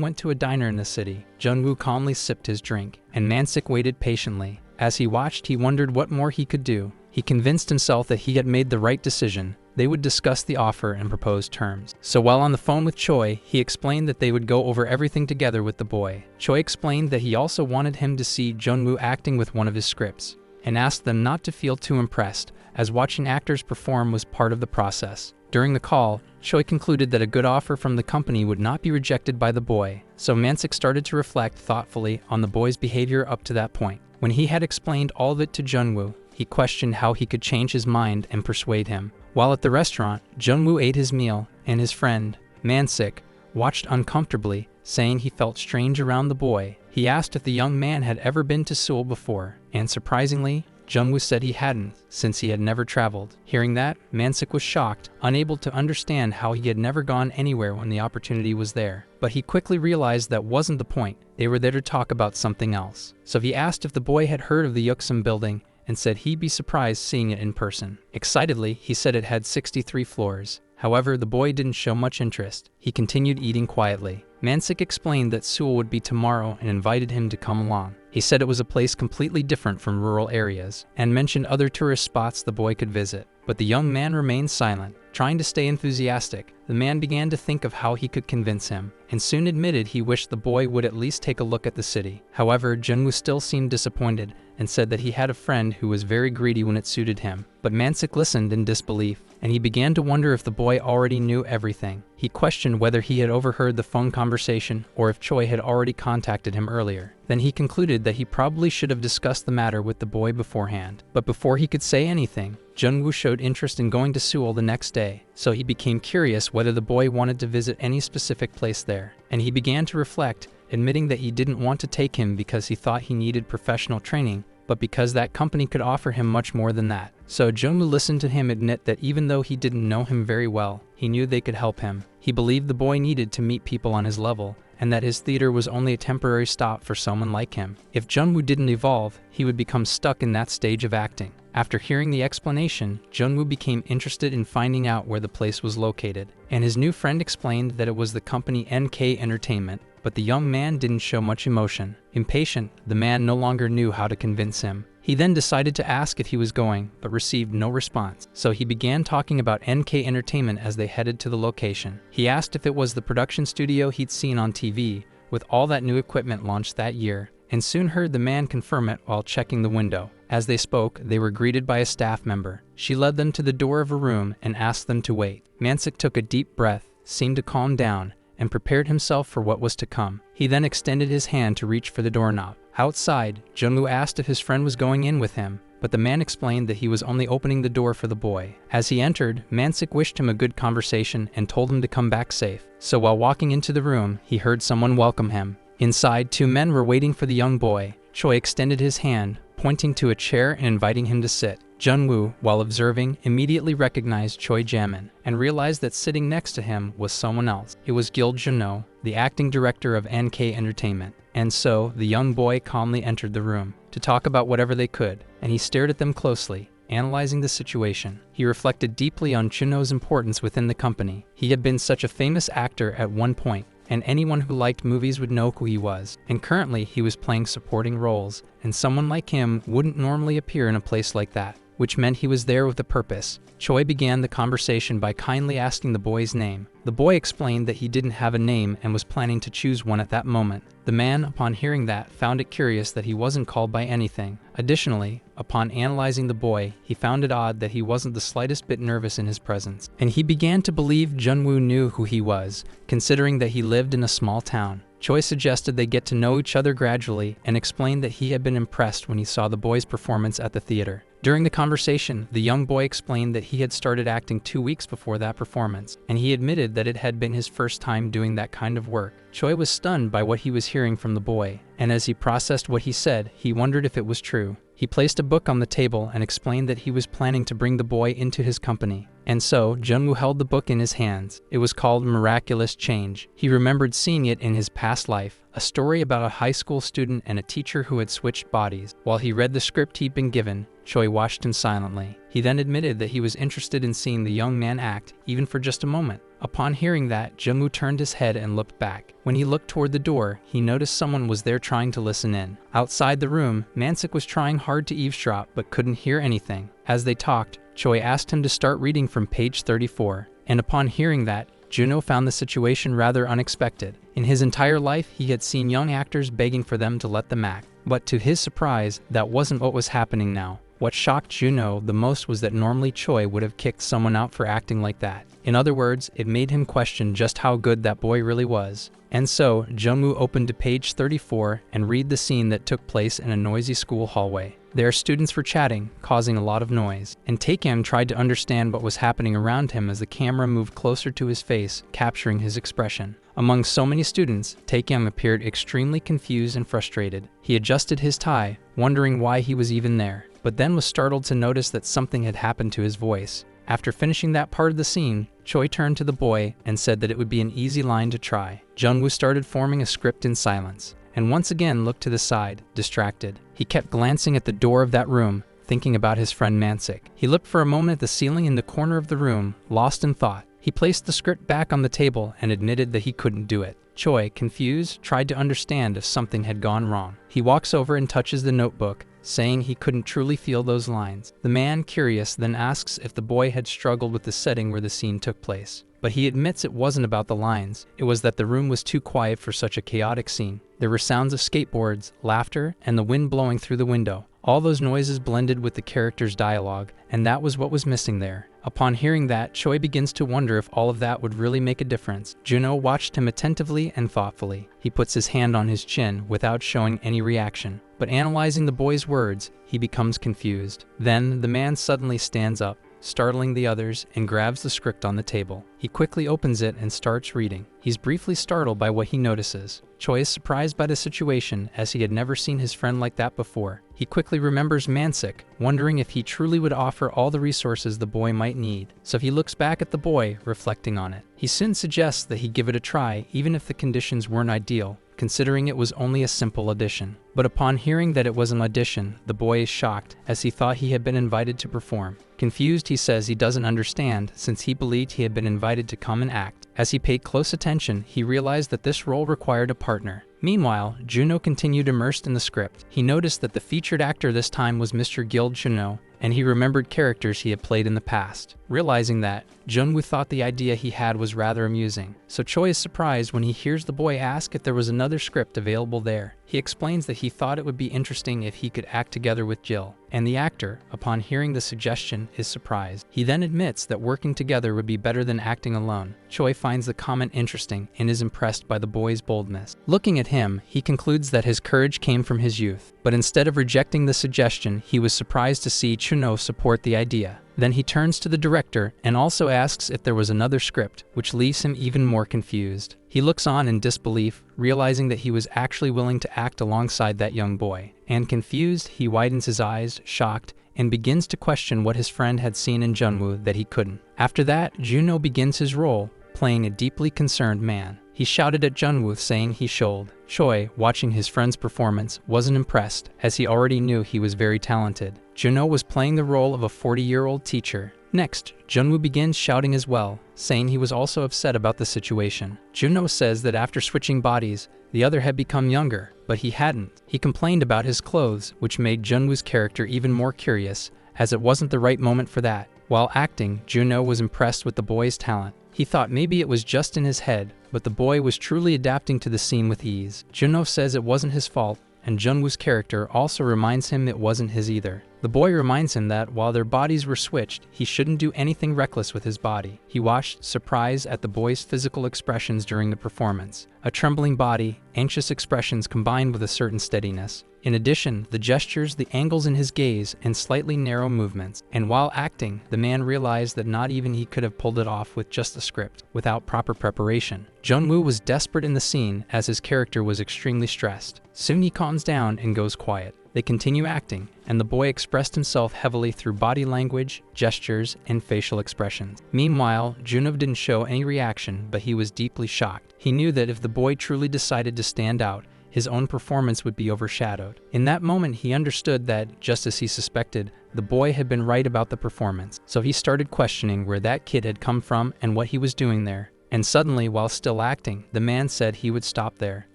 went to a diner in the city. Jungwoo calmly sipped his drink, and Mansik waited patiently. As he watched, he wondered what more he could do. He convinced himself that he had made the right decision. They would discuss the offer and propose terms. So while on the phone with Choi, he explained that they would go over everything together with the boy. Choi explained that he also wanted him to see Jungwoo acting with one of his scripts, and asked them not to feel too impressed, as watching actors perform was part of the process. During the call, Choi concluded that a good offer from the company would not be rejected by the boy, so Mansik started to reflect thoughtfully on the boy's behavior up to that point. When he had explained all of it to Jungwoo, he questioned how he could change his mind and persuade him. While at the restaurant, Jungwoo ate his meal, and his friend, Mansik, watched uncomfortably, saying he felt strange around the boy. He asked if the young man had ever been to Seoul before, and surprisingly, Jungwoo said he hadn't, since he had never traveled. Hearing that, Mansik was shocked, unable to understand how he had never gone anywhere when the opportunity was there. But he quickly realized that wasn't the point. They were there to talk about something else. So he asked if the boy had heard of the Yuksum building, and said he'd be surprised seeing it in person. Excitedly, he said it had 63 floors. However, the boy didn't show much interest. He continued eating quietly. Mansik explained that Seoul would be tomorrow and invited him to come along. He said it was a place completely different from rural areas, and mentioned other tourist spots the boy could visit. But the young man remained silent, trying to stay enthusiastic. The man began to think of how he could convince him, and soon admitted he wished the boy would at least take a look at the city. However, Jungwoo still seemed disappointed, and said that he had a friend who was very greedy when it suited him. But Mansik listened in disbelief, and he began to wonder if the boy already knew everything. He questioned whether he had overheard the phone conversation or if Choi had already contacted him earlier. Then he concluded that he probably should have discussed the matter with the boy beforehand. But before he could say anything, Jungwoo showed interest in going to Seoul the next day, so he became curious whether the boy wanted to visit any specific place there. And he began to reflect, admitting that he didn't want to take him because he thought he needed professional training, but because that company could offer him much more than that. So Jungwoo listened to him admit that even though he didn't know him very well, he knew they could help him. He believed the boy needed to meet people on his level, and that his theater was only a temporary stop for someone like him. If Jungwoo didn't evolve, he would become stuck in that stage of acting. After hearing the explanation, Jungwoo became interested in finding out where the place was located, and his new friend explained that it was the company NK Entertainment, but the young man didn't show much emotion. Impatient, the man no longer knew how to convince him. He then decided to ask if he was going, but received no response. So he began talking about NK Entertainment as they headed to the location. He asked if it was the production studio he'd seen on TV, with all that new equipment launched that year, and soon heard the man confirm it while checking the window. As they spoke, they were greeted by a staff member. She led them to the door of a room and asked them to wait. Mansik took a deep breath, seemed to calm down, and prepared himself for what was to come. He then extended his hand to reach for the doorknob. Outside, Jungwoo asked if his friend was going in with him, but the man explained that he was only opening the door for the boy. As he entered, Mansik wished him a good conversation and told him to come back safe. So while walking into the room, he heard someone welcome him. Inside, two men were waiting for the young boy. Choi extended his hand, pointing to a chair and inviting him to sit. Jungwoo, while observing, immediately recognized Choi Jaemin and realized that sitting next to him was someone else. It was Gil Junho, the acting director of NK Entertainment. And so, the young boy calmly entered the room to talk about whatever they could, and he stared at them closely, analyzing the situation. He reflected deeply on Junho's importance within the company. He had been such a famous actor at one point, and anyone who liked movies would know who he was. And currently, he was playing supporting roles, and someone like him wouldn't normally appear in a place like that. which meant he was there with a purpose. Choi began the conversation by kindly asking the boy's name. The boy explained that he didn't have a name and was planning to choose one at that moment. The man, upon hearing that, found it curious that he wasn't called by anything. Additionally, upon analyzing the boy, he found it odd that he wasn't the slightest bit nervous in his presence. And he began to believe Junwoo knew who he was, considering that he lived in a small town. Choi suggested they get to know each other gradually and explained that he had been impressed when he saw the boy's performance at the theater. During the conversation, the young boy explained that he had started acting 2 weeks before that performance, and he admitted that it had been his first time doing that kind of work. Choi was stunned by what he was hearing from the boy, and as he processed what he said, he wondered if it was true. He placed a book on the table and explained that he was planning to bring the boy into his company. And so, Junwoo held the book in his hands. It was called Miraculous Change. He remembered seeing it in his past life, a story about a high school student and a teacher who had switched bodies. While he read the script he'd been given, Choi watched him silently. He then admitted that he was interested in seeing the young man act, even for just a moment. Upon hearing that, Junwoo turned his head and looked back. When he looked toward the door, he noticed someone was there trying to listen in. Outside the room, Mansik was trying hard to eavesdrop but couldn't hear anything. As they talked, Choi asked him to start reading from page 34, and upon hearing that, Juno found the situation rather unexpected. In his entire life, he had seen young actors begging for them to let them act. But to his surprise, that wasn't what was happening now. What shocked Juno the most was that normally Choi would have kicked someone out for acting like that. In other words, it made him question just how good that boy really was. And so, Junwoo opened to page 34 and read the scene that took place in a noisy school hallway. Their students were chatting, causing a lot of noise, and Taekyam tried to understand what was happening around him as the camera moved closer to his face, capturing his expression. Among so many students, Taekyam appeared extremely confused and frustrated. He adjusted his tie, wondering why he was even there, but then was startled to notice that something had happened to his voice. After finishing that part of the scene, Choi turned to the boy and said that it would be an easy line to try. Junwoo started forming a script in silence, and once again looked to the side, distracted. He kept glancing at the door of that room, thinking about his friend Mansik. He looked for a moment at the ceiling in the corner of the room, lost in thought. He placed the script back on the table and admitted that he couldn't do it. Choi, confused, tried to understand if something had gone wrong. He walks over and touches the notebook, saying he couldn't truly feel those lines. The man, curious, then asks if the boy had struggled with the setting where the scene took place. But he admits it wasn't about the lines, it was that the room was too quiet for such a chaotic scene. There were sounds of skateboards, laughter, and the wind blowing through the window. All those noises blended with the characters' dialogue, and that was what was missing there. Upon hearing that, Choi begins to wonder if all of that would really make a difference. Juno watched him attentively and thoughtfully. He puts his hand on his chin without showing any reaction. But analyzing the boy's words, he becomes confused. Then, the man suddenly stands up, startling the others, and grabs the script on the table. He quickly opens it and starts reading. He's briefly startled by what he notices. Choi is surprised by the situation, as he had never seen his friend like that before. He quickly remembers Mansik, wondering if he truly would offer all the resources the boy might need. So he looks back at the boy, reflecting on it. He soon suggests that he give it a try, even if the conditions weren't ideal, considering it was only a simple audition. But upon hearing that it was an audition, the boy is shocked, as he thought he had been invited to perform. Confused, he says he doesn't understand, since he believed he had been invited to come and act. As he paid close attention, he realized that this role required a partner. Meanwhile, Juno continued immersed in the script. He noticed that the featured actor this time was Mr. Guild Juno, and he remembered characters he had played in the past. Realizing that, Junwoo thought the idea he had was rather amusing. So Choi is surprised when he hears the boy ask if there was another script available there. He explains that he thought it would be interesting if he could act together with Jill, and the actor, upon hearing the suggestion, is surprised. He then admits that working together would be better than acting alone. Choi finds the comment interesting and is impressed by the boy's boldness. Looking at him, he concludes that his courage came from his youth, but instead of rejecting the suggestion, he was surprised to see Chuno support the idea. Then he turns to the director and also asks if there was another script, which leaves him even more confused. He looks on in disbelief, realizing that he was actually willing to act alongside that young boy. And confused, he widens his eyes, shocked, and begins to question what his friend had seen in Junwoo that he couldn't. After that, Juno begins his role, playing a deeply concerned man. He shouted at Junwoo, saying he should. Choi, watching his friend's performance, wasn't impressed, as he already knew he was very talented. Juno was playing the role of a 40-year-old teacher. Next, Junwoo begins shouting as well, saying he was also upset about the situation. Juno says that after switching bodies, the other had become younger, but he hadn't. He complained about his clothes, which made Junwoo's character even more curious, as it wasn't the right moment for that. While acting, Juno was impressed with the boy's talent. He thought maybe it was just in his head, but the boy was truly adapting to the scene with ease. Juno says it wasn't his fault, and Junwoo's character also reminds him it wasn't his either. The boy reminds him that while their bodies were switched, he shouldn't do anything reckless with his body. He watched, surprised at the boy's physical expressions during the performance. A trembling body, anxious expressions combined with a certain steadiness. In addition, the gestures, the angles in his gaze, and slightly narrow movements. And while acting, the man realized that not even he could have pulled it off with just a script, without proper preparation. Junwoo was desperate in the scene as his character was extremely stressed. Soon he calms down and goes quiet. They continue acting, and the boy expressed himself heavily through body language, gestures, and facial expressions. Meanwhile, Juno didn't show any reaction, but he was deeply shocked. He knew that if the boy truly decided to stand out, his own performance would be overshadowed. In that moment, he understood that, just as he suspected, the boy had been right about the performance. So he started questioning where that kid had come from and what he was doing there. And suddenly, while still acting, the man said he would stop there.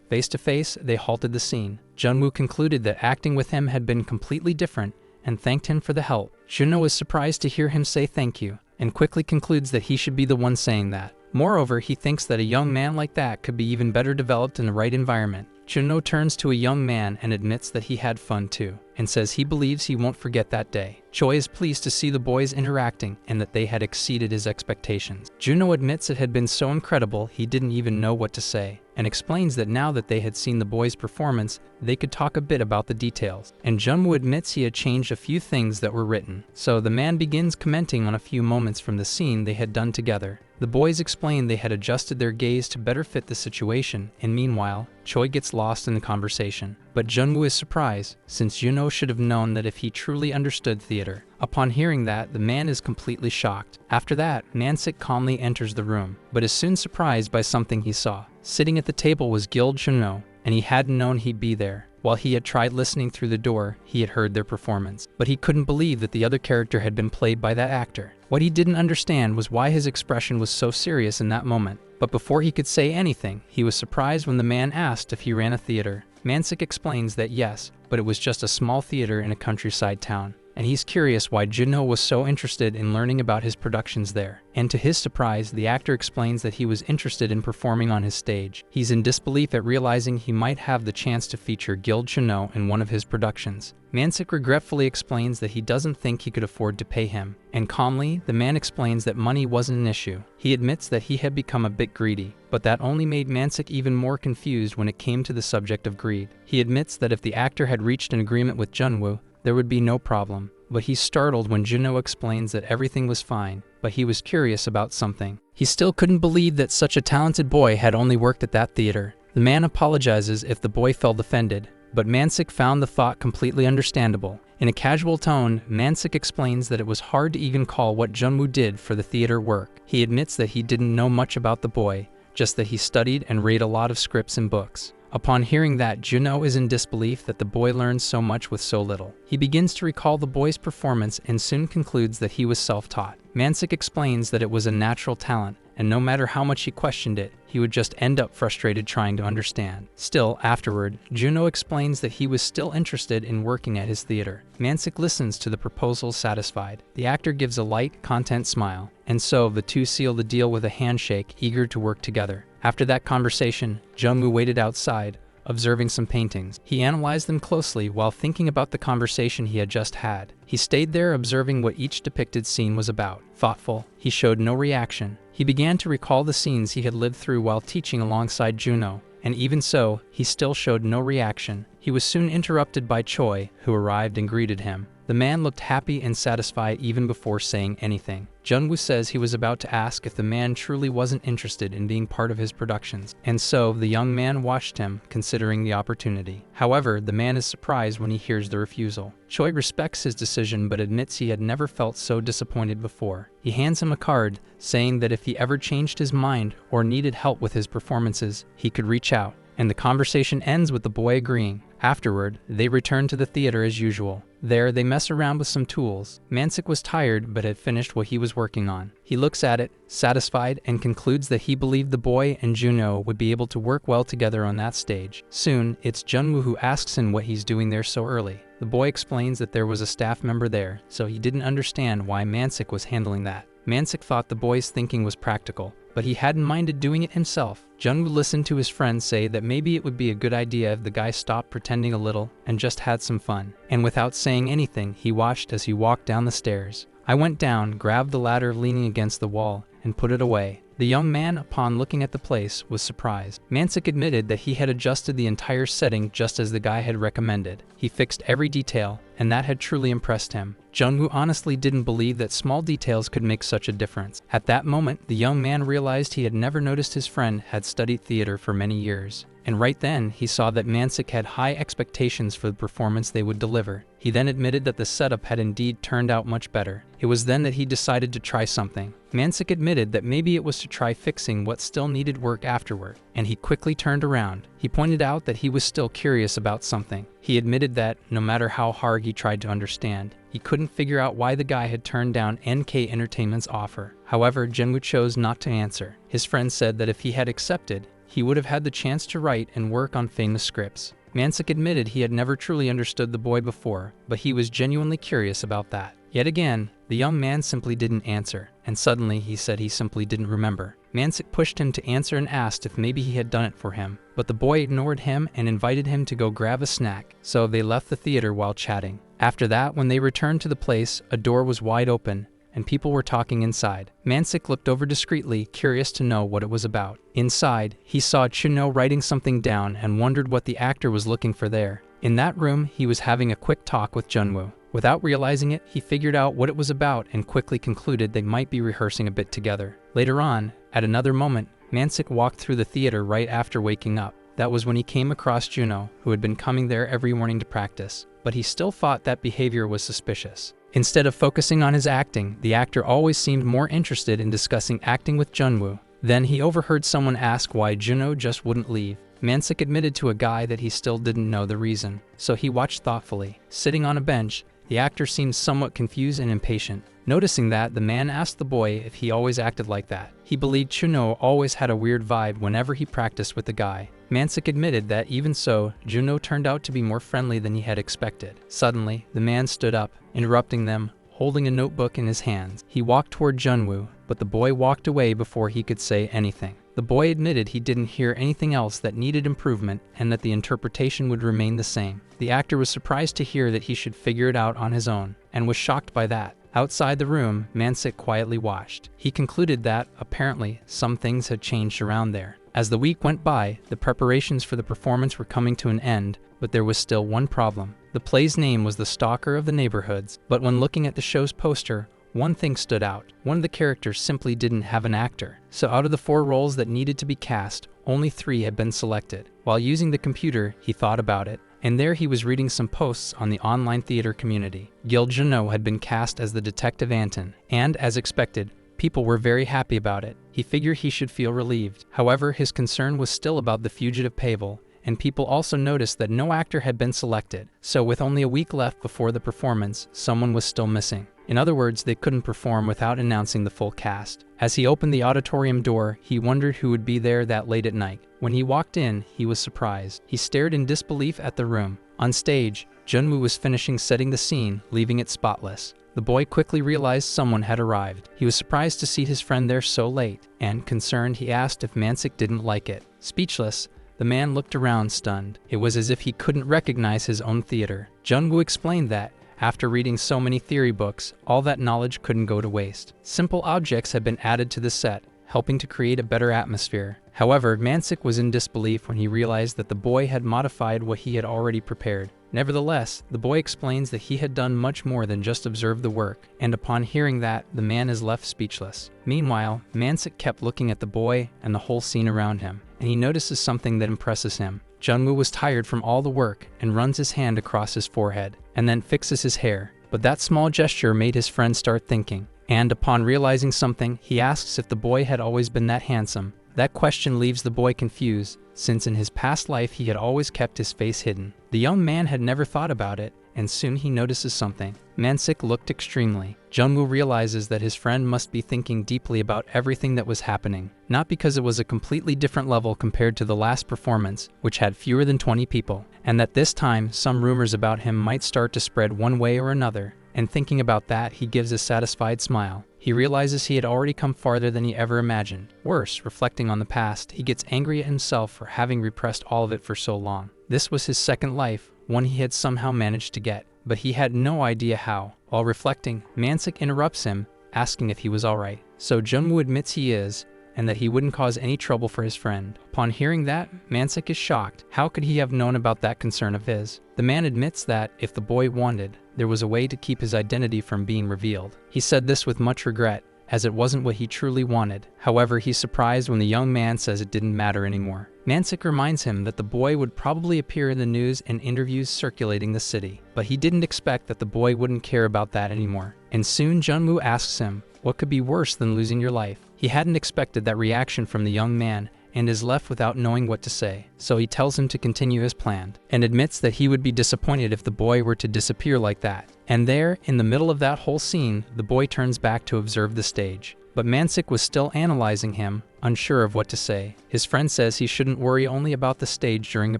Face to face, they halted the scene. Junwoo concluded that acting with him had been completely different and thanked him for the help. Juno was surprised to hear him say thank you, and quickly concludes that he should be the one saying that. Moreover, he thinks that a young man like that could be even better developed in the right environment. Juno turns to a young man and admits that he had fun too, and says he believes he won't forget that day. Choi is pleased to see the boys interacting and that they had exceeded his expectations. Juno admits it had been so incredible he didn't even know what to say, and explains that now that they had seen the boys' performance, they could talk a bit about the details. And Junwoo admits he had changed a few things that were written. So the man begins commenting on a few moments from the scene they had done together. The boys explain they had adjusted their gaze to better fit the situation, and meanwhile, Choi gets lost in the conversation. But Junwoo is surprised, since Juno should have known that if he truly understood theater. Upon hearing that, the man is completely shocked. After that, Nansik calmly enters the room, but is soon surprised by something he saw. Sitting at the table was Gil Juno, and he hadn't known he'd be there. While he had tried listening through the door, he had heard their performance. But he couldn't believe that the other character had been played by that actor. What he didn't understand was why his expression was so serious in that moment. But before he could say anything, he was surprised when the man asked if he ran a theater. Nansik explains that yes, but it was just a small theater in a countryside town. And he's curious why Juno was so interested in learning about his productions there. And to his surprise, the actor explains that he was interested in performing on his stage. He's in disbelief at realizing he might have the chance to feature Gil Juno in one of his productions. Nansik regretfully explains that he doesn't think he could afford to pay him. And calmly, the man explains that money wasn't an issue. He admits that he had become a bit greedy, but that only made Nansik even more confused when it came to the subject of greed. He admits that if the actor had reached an agreement with Junwoo, there would be no problem, but he's startled when Juno explains that everything was fine, but he was curious about something. He still couldn't believe that such a talented boy had only worked at that theater. The man apologizes if the boy felt offended, but Nansik found the thought completely understandable. In a casual tone, Nansik explains that it was hard to even call what Junwoo did for the theater work. He admits that he didn't know much about the boy, just that he studied and read a lot of scripts and books. Upon hearing that, Juno is in disbelief that the boy learned so much with so little. He begins to recall the boy's performance and soon concludes that he was self-taught. Nansik explains that it was a natural talent, and no matter how much he questioned it, he would just end up frustrated trying to understand. Still, afterward, Juno explains that he was still interested in working at his theater. Nansik listens to the proposal satisfied. The actor gives a light, content smile, and so the two seal the deal with a handshake, eager to work together. After that conversation, Junwoo waited outside, observing some paintings. He analyzed them closely while thinking about the conversation he had just had. He stayed there observing what each depicted scene was about. Thoughtful, he showed no reaction. He began to recall the scenes he had lived through while teaching alongside Juno, and even so, he still showed no reaction. He was soon interrupted by Choi, who arrived and greeted him. The man looked happy and satisfied even before saying anything. Junwoo says he was about to ask if the man truly wasn't interested in being part of his productions, and so the young man watched him, considering the opportunity. However, the man is surprised when he hears the refusal. Choi respects his decision but admits he had never felt so disappointed before. He hands him a card, saying that if he ever changed his mind or needed help with his performances, he could reach out. And the conversation ends with the boy agreeing. Afterward, they return to the theater as usual. There, they mess around with some tools. Nansik was tired but had finished what he was working on. He looks at it, satisfied, and concludes that he believed the boy and Juno would be able to work well together on that stage. Soon, it's Junwoo who asks him what he's doing there so early. The boy explains that there was a staff member there, so he didn't understand why Mansik was handling that. Mansik thought the boy's thinking was practical, but he hadn't minded doing it himself. Jungwoo listened to his friend say that maybe it would be a good idea if the guy stopped pretending a little and just had some fun. And without saying anything, he watched as he walked down the stairs. I went down, grabbed the ladder leaning against the wall, and put it away. The young man, upon looking at the place, was surprised. Mansik admitted that he had adjusted the entire setting just as the guy had recommended. He fixed every detail, and that had truly impressed him. Jungwoo honestly didn't believe that small details could make such a difference. At that moment, the young man realized he had never noticed his friend had studied theater for many years. And right then, he saw that Mansik had high expectations for the performance they would deliver. He then admitted that the setup had indeed turned out much better. It was then that he decided to try something. Mansik admitted that maybe it was to try fixing what still needed work afterward, and he quickly turned around. He pointed out that he was still curious about something. He admitted that, no matter how hard he tried to understand, he couldn't figure out why the guy had turned down NK Entertainment's offer. However, Jungwoo chose not to answer. His friend said that if he had accepted, he would have had the chance to write and work on famous scripts. Mansik admitted he had never truly understood the boy before, but he was genuinely curious about that. Yet again, the young man simply didn't answer, and suddenly he said he simply didn't remember. Mansik pushed him to answer and asked if maybe he had done it for him, but the boy ignored him and invited him to go grab a snack, so they left the theater while chatting. After that, when they returned to the place, a door was wide open, and people were talking inside. Mansik looked over discreetly, curious to know what it was about. Inside, he saw Chuno writing something down and wondered what the actor was looking for there. In that room, he was having a quick talk with Jungwoo. Without realizing it, he figured out what it was about and quickly concluded they might be rehearsing a bit together. Later on, at another moment, Mansik walked through the theater right after waking up. That was when he came across Juno, who had been coming there every morning to practice, but he still thought that behavior was suspicious. Instead of focusing on his acting, the actor always seemed more interested in discussing acting with Jungwoo. Then he overheard someone ask why Juno just wouldn't leave. Mansik admitted to a guy that he still didn't know the reason, so he watched thoughtfully. Sitting on a bench, the actor seemed somewhat confused and impatient. Noticing that, the man asked the boy if he always acted like that. He believed Chuno always had a weird vibe whenever he practiced with the guy. Mansik admitted that even so, Juno turned out to be more friendly than he had expected. Suddenly, the man stood up, interrupting them, holding a notebook in his hands. He walked toward Jungwoo, but the boy walked away before he could say anything. The boy admitted he didn't hear anything else that needed improvement and that the interpretation would remain the same. The actor was surprised to hear that he should figure it out on his own, and was shocked by that. Outside the room, Mansik quietly watched. He concluded that, apparently, some things had changed around there. As the week went by, the preparations for the performance were coming to an end, but there was still one problem. The play's name was The Stalker of the Neighborhoods, but when looking at the show's poster, one thing stood out. One of the characters simply didn't have an actor. So out of the 4 roles that needed to be cast, only 3 had been selected. While using the computer, he thought about it, and there he was reading some posts on the online theater community. Gil Juno had been cast as the detective Anton, and as expected, people were very happy about it. He figured he should feel relieved. However, his concern was still about the fugitive Pavel, and people also noticed that no actor had been selected. So with only a week left before the performance, someone was still missing. In other words, they couldn't perform without announcing the full cast. As he opened the auditorium door, he wondered who would be there that late at night. When he walked in, he was surprised. He stared in disbelief at the room. On stage, Junwoo was finishing setting the scene, leaving it spotless. The boy quickly realized someone had arrived. He was surprised to see his friend there so late, and, concerned, he asked if Mansik didn't like it. Speechless, the man looked around stunned. It was as if he couldn't recognize his own theater. Junwoo explained that, after reading so many theory books, all that knowledge couldn't go to waste. Simple objects had been added to the set, helping to create a better atmosphere. However, Mansik was in disbelief when he realized that the boy had modified what he had already prepared. Nevertheless, the boy explains that he had done much more than just observe the work, and upon hearing that, the man is left speechless. Meanwhile, Mansik kept looking at the boy and the whole scene around him, and he notices something that impresses him. Junwoo was tired from all the work and runs his hand across his forehead, and then fixes his hair. But that small gesture made his friend start thinking, and upon realizing something, he asks if the boy had always been that handsome. That question leaves the boy confused, since in his past life he had always kept his face hidden. The young man had never thought about it, and soon he notices something. Mansik looked extremely. Junwoo realizes that his friend must be thinking deeply about everything that was happening, not because it was a completely different level compared to the last performance, which had fewer than 20 people. and that this time some rumors about him might start to spread one way or another. And thinking about that, he gives a satisfied smile. He realizes he had already come farther than he ever imagined. Worse, reflecting on the past, he gets angry at himself for having repressed all of it for so long. This was his second life, one he had somehow managed to get, but he had no idea how. While reflecting, Mansik interrupts him, asking if he was alright. So Junwoo admits he is, and that he wouldn't cause any trouble for his friend. Upon hearing that, Mansik is shocked. How could he have known about that concern of his? The man admits that, if the boy wanted, there was a way to keep his identity from being revealed. He said this with much regret, as it wasn't what he truly wanted. However, he's surprised when the young man says it didn't matter anymore. Mansik reminds him that the boy would probably appear in the news and interviews circulating the city, but he didn't expect that the boy wouldn't care about that anymore. And soon Junwoo asks him, what could be worse than losing your life? He hadn't expected that reaction from the young man, and is left without knowing what to say. So he tells him to continue as planned, and admits that he would be disappointed if the boy were to disappear like that. And there, in the middle of that whole scene, the boy turns back to observe the stage. But Mansik was still analyzing him, unsure of what to say. His friend says he shouldn't worry only about the stage during the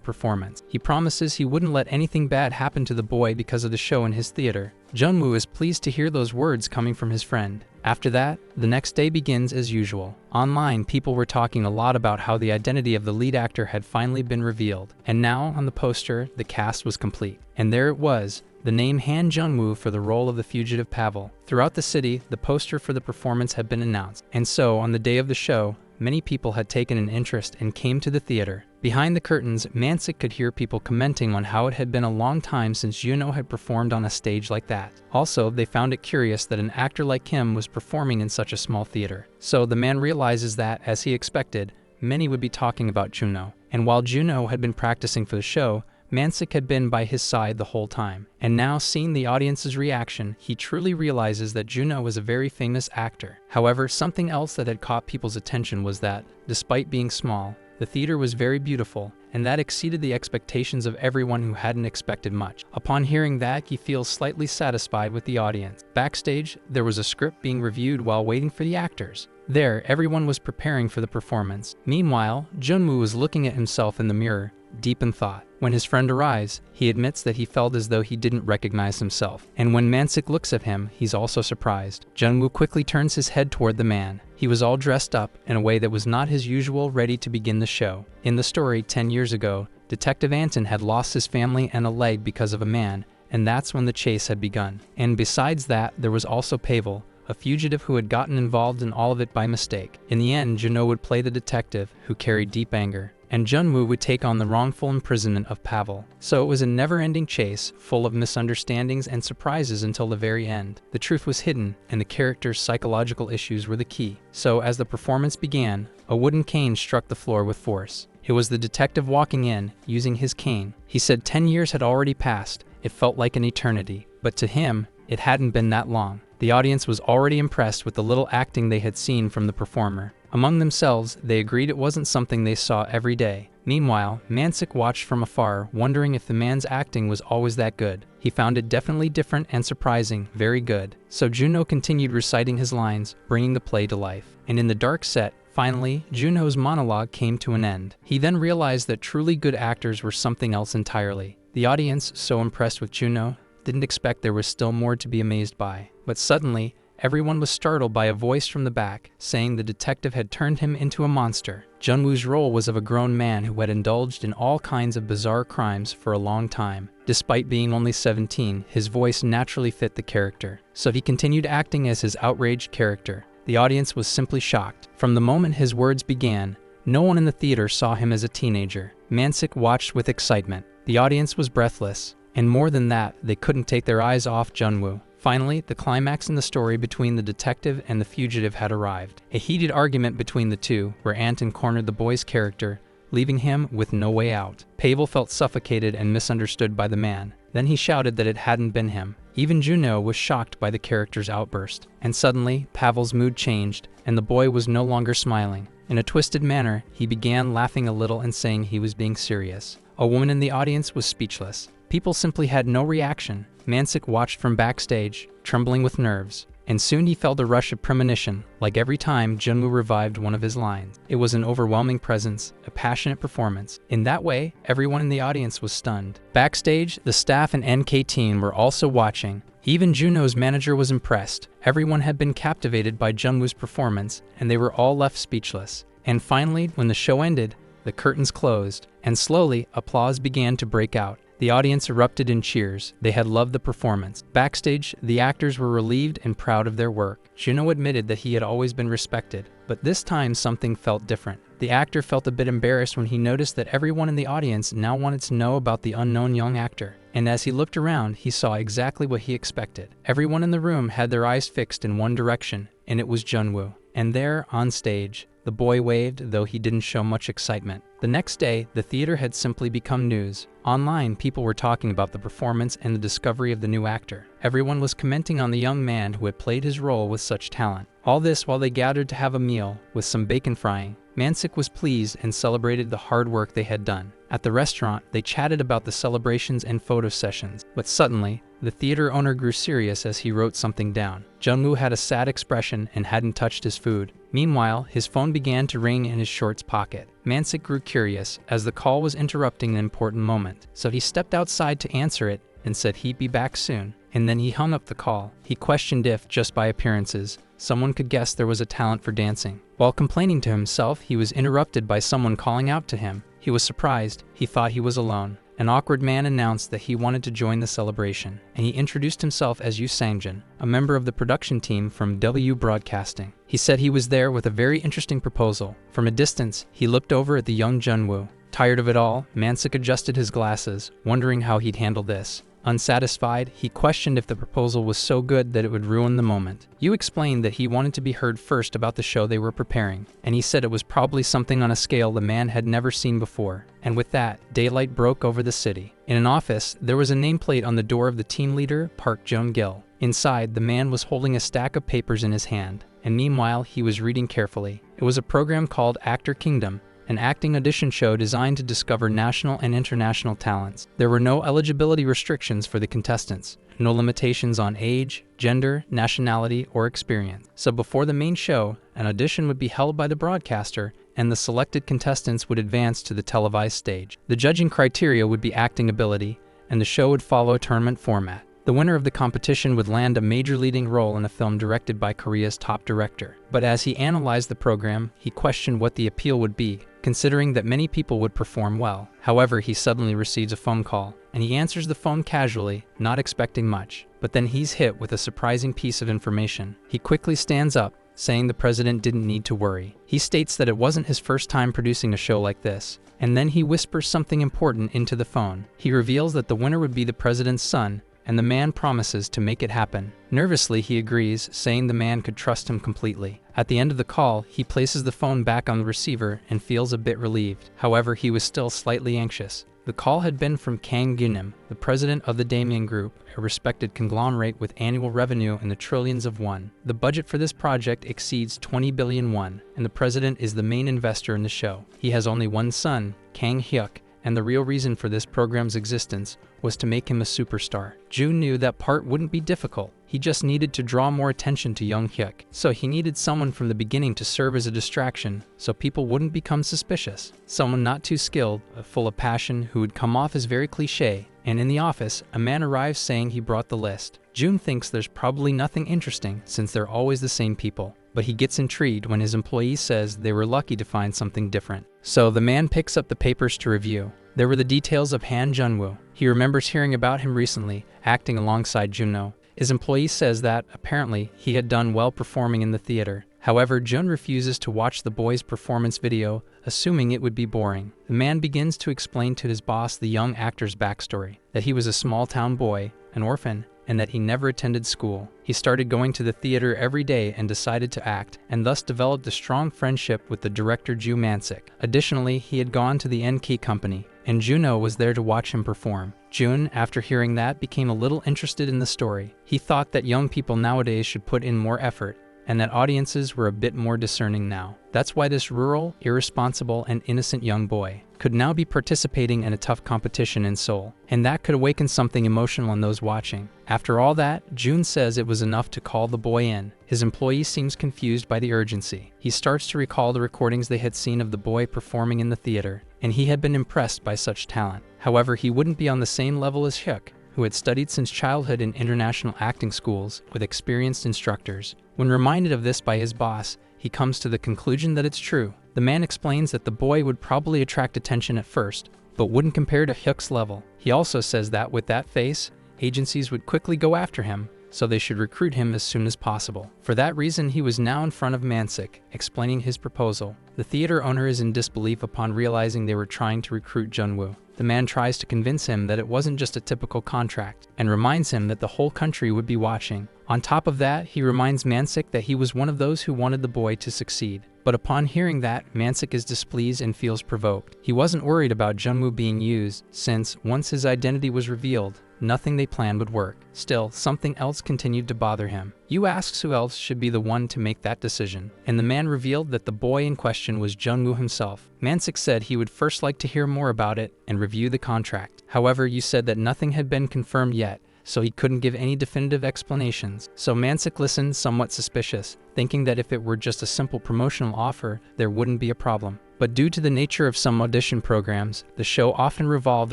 performance. He promises he wouldn't let anything bad happen to the boy because of the show in his theater. Junwoo is pleased to hear those words coming from his friend. After that, the next day begins as usual. Online, people were talking a lot about how the identity of the lead actor had finally been revealed. And now, on the poster, the cast was complete. And there it was, the name Han Junwoo for the role of the fugitive Pavel. Throughout the city, the poster for the performance had been announced. And so, on the day of the show, many people had taken an interest and came to the theater. Behind the curtains, Mansik could hear people commenting on how it had been a long time since Juno had performed on a stage like that. Also, they found it curious that an actor like him was performing in such a small theater. So the man realizes that, as he expected, many would be talking about Juno. And while Juno had been practicing for the show, Mansik had been by his side the whole time. And now, seeing the audience's reaction, he truly realizes that Juno was a very famous actor. However, something else that had caught people's attention was that, despite being small, the theater was very beautiful, and that exceeded the expectations of everyone who hadn't expected much. Upon hearing that, he feels slightly satisfied with the audience. Backstage, there was a script being reviewed while waiting for the actors. There, everyone was preparing for the performance. Meanwhile, Junwoo was looking at himself in the mirror, deep in thought. When his friend arrives, he admits that he felt as though he didn't recognize himself. And when Mansik looks at him, he's also surprised. Junwoo quickly turns his head toward the man. He was all dressed up in a way that was not his usual, ready to begin the show. In the story, 10 years ago, Detective Anton had lost his family and a leg because of a man, and that's when the chase had begun. And besides that, there was also Pavel, a fugitive who had gotten involved in all of it by mistake. In the end, Juno would play the detective, who carried deep anger, and Junwoo would take on the wrongful imprisonment of Pavel. So it was a never-ending chase, full of misunderstandings and surprises until the very end. The truth was hidden, and the characters' psychological issues were the key. So as the performance began, a wooden cane struck the floor with force. It was the detective walking in, using his cane. He said 10 years had already passed. It felt like an eternity. But to him, it hadn't been that long. The audience was already impressed with the little acting they had seen from the performer. Among themselves, they agreed it wasn't something they saw every day. Meanwhile, Mansik watched from afar, wondering if the man's acting was always that good. He found it definitely different and surprising, very good. So Juno continued reciting his lines, bringing the play to life. And in the dark set, finally, Juno's monologue came to an end. He then realized that truly good actors were something else entirely. The audience, so impressed with Juno, didn't expect there was still more to be amazed by. But suddenly, everyone was startled by a voice from the back, saying the detective had turned him into a monster. Junwoo's role was of a grown man who had indulged in all kinds of bizarre crimes for a long time. Despite being only 17, his voice naturally fit the character, so he continued acting as his outraged character. The audience was simply shocked. From the moment his words began, no one in the theater saw him as a teenager. Mansik watched with excitement. The audience was breathless, and more than that, they couldn't take their eyes off Junwoo. Finally, the climax in the story between the detective and the fugitive had arrived. A heated argument between the two, where Anton cornered the boy's character, leaving him with no way out. Pavel felt suffocated and misunderstood by the man. Then he shouted that it hadn't been him. Even Juno was shocked by the character's outburst. And suddenly, Pavel's mood changed, and the boy was no longer smiling. In a twisted manner, he began laughing a little and saying he was being serious. A woman in the audience was speechless. People simply had no reaction. Mansik watched from backstage, trembling with nerves. and soon he felt a rush of premonition, like every time Junwoo revived one of his lines. It was an overwhelming presence, a passionate performance. In that way, everyone in the audience was stunned. Backstage, the staff and NK team were also watching. Even Juno's manager was impressed. Everyone had been captivated by Junwoo's performance, and they were all left speechless. And finally, when the show ended, the curtains closed, and slowly, applause began to break out. The audience erupted in cheers. They had loved the performance. Backstage, the actors were relieved and proud of their work. Juno admitted that he had always been respected, but this time something felt different. The actor felt a bit embarrassed when he noticed that everyone in the audience now wanted to know about the unknown young actor. And as he looked around, he saw exactly what he expected. Everyone in the room had their eyes fixed in one direction, and it was Junwoo. And there, on stage, the boy waved, though he didn't show much excitement. The next day, the theater had simply become news. Online, people were talking about the performance and the discovery of the new actor. Everyone was commenting on the young man who had played his role with such talent. All this while they gathered to have a meal, with some bacon frying. Mansik was pleased and celebrated the hard work they had done. At the restaurant, they chatted about the celebrations and photo sessions. But suddenly, the theater owner grew serious as he wrote something down. Junwoo had a sad expression and hadn't touched his food. Meanwhile, his phone began to ring in his shorts pocket. Mansik grew curious, as the call was interrupting an important moment. So he stepped outside to answer it and said he'd be back soon. And then he hung up the call. He questioned if, just by appearances, someone could guess there was a talent for dancing. While complaining to himself, he was interrupted by someone calling out to him. He was surprised. He thought he was alone. An awkward man announced that he wanted to join the celebration, and he introduced himself as Yu Sangjin, a member of the production team from W Broadcasting. He said he was there with a very interesting proposal. From a distance, he looked over at the young Junwoo. Tired of it all, Mansik adjusted his glasses, wondering how he'd handle this. Unsatisfied, he questioned if the proposal was so good that it would ruin the moment. Yu explained that he wanted to be heard first about the show they were preparing, and he said it was probably something on a scale the man had never seen before. And with that, daylight broke over the city. In an office, there was a nameplate on the door of the team leader, Park Jong-gil. Inside, the man was holding a stack of papers in his hand, and meanwhile, he was reading carefully. It was a program called Actor Kingdom, an acting audition show designed to discover national and international talents. There were no eligibility restrictions for the contestants, no limitations on age, gender, nationality, or experience. So before the main show, an audition would be held by the broadcaster, and the selected contestants would advance to the televised stage. The judging criteria would be acting ability, and the show would follow a tournament format. The winner of the competition would land a major leading role in a film directed by Korea's top director. But as he analyzed the program, he questioned what the appeal would be, considering that many people would perform well. However, he suddenly receives a phone call, and he answers the phone casually, not expecting much. But then he's hit with a surprising piece of information. He quickly stands up, saying the president didn't need to worry. He states that it wasn't his first time producing a show like this, and then he whispers something important into the phone. He reveals that the winner would be the president's son, and the man promises to make it happen. Nervously, he agrees, saying the man could trust him completely. At the end of the call, he places the phone back on the receiver and feels a bit relieved. However, he was still slightly anxious. The call had been from Kang Gunim, the president of the Damien Group, a respected conglomerate with annual revenue in the trillions of won. The budget for this project exceeds 20 billion won, and the president is the main investor in the show. He has only one son, Kang Hyuk, and the real reason for this program's existence was to make him a superstar. Jun knew that part wouldn't be difficult. He just needed to draw more attention to young Hyuk. So he needed someone from the beginning to serve as a distraction so people wouldn't become suspicious. Someone not too skilled, but full of passion, who would come off as very cliché. And in the office, a man arrives saying he brought the list. Jun thinks there's probably nothing interesting since they're always the same people. But he gets intrigued when his employee says they were lucky to find something different. So the man picks up the papers to review. There were the details of Han Junwoo. He remembers hearing about him recently, acting alongside Juno. His employee says that, apparently, he had done well performing in the theater. However, Jun refuses to watch the boy's performance video, assuming it would be boring. The man begins to explain to his boss the young actor's backstory, that he was a small-town boy, an orphan, and that he never attended school. He started going to the theater every day and decided to act, and thus developed a strong friendship with the director Ju Mansik. Additionally, he had gone to the NK company, and Juno was there to watch him perform. Jun, after hearing that, became a little interested in the story. He thought that young people nowadays should put in more effort, and that audiences were a bit more discerning now. That's why this rural, irresponsible, and innocent young boy could now be participating in a tough competition in Seoul, and that could awaken something emotional in those watching. After all that, Jun says it was enough to call the boy in. His employee seems confused by the urgency. He starts to recall the recordings they had seen of the boy performing in the theater, and he had been impressed by such talent. However, he wouldn't be on the same level as Hyuk, who had studied since childhood in international acting schools with experienced instructors. When reminded of this by his boss, he comes to the conclusion that it's true. The man explains that the boy would probably attract attention at first, but wouldn't compare to Hyuk's level. He also says that with that face, agencies would quickly go after him, so they should recruit him as soon as possible. For that reason, he was now in front of Mansik, explaining his proposal. The theater owner is in disbelief upon realizing they were trying to recruit Junwoo. The man tries to convince him that it wasn't just a typical contract, and reminds him that the whole country would be watching. On top of that, he reminds Mansik that he was one of those who wanted the boy to succeed. But upon hearing that, Mansik is displeased and feels provoked. He wasn't worried about Junwoo being used, since once his identity was revealed, nothing they planned would work. Still, something else continued to bother him. Yu asks who else should be the one to make that decision, and the man revealed that the boy in question was Junwoo himself. Mansik said he would first like to hear more about it and review the contract. However, Yu said that nothing had been confirmed yet, so he couldn't give any definitive explanations. So Mansik listened, somewhat suspicious, thinking that if it were just a simple promotional offer, there wouldn't be a problem. But due to the nature of some audition programs, the show often revolved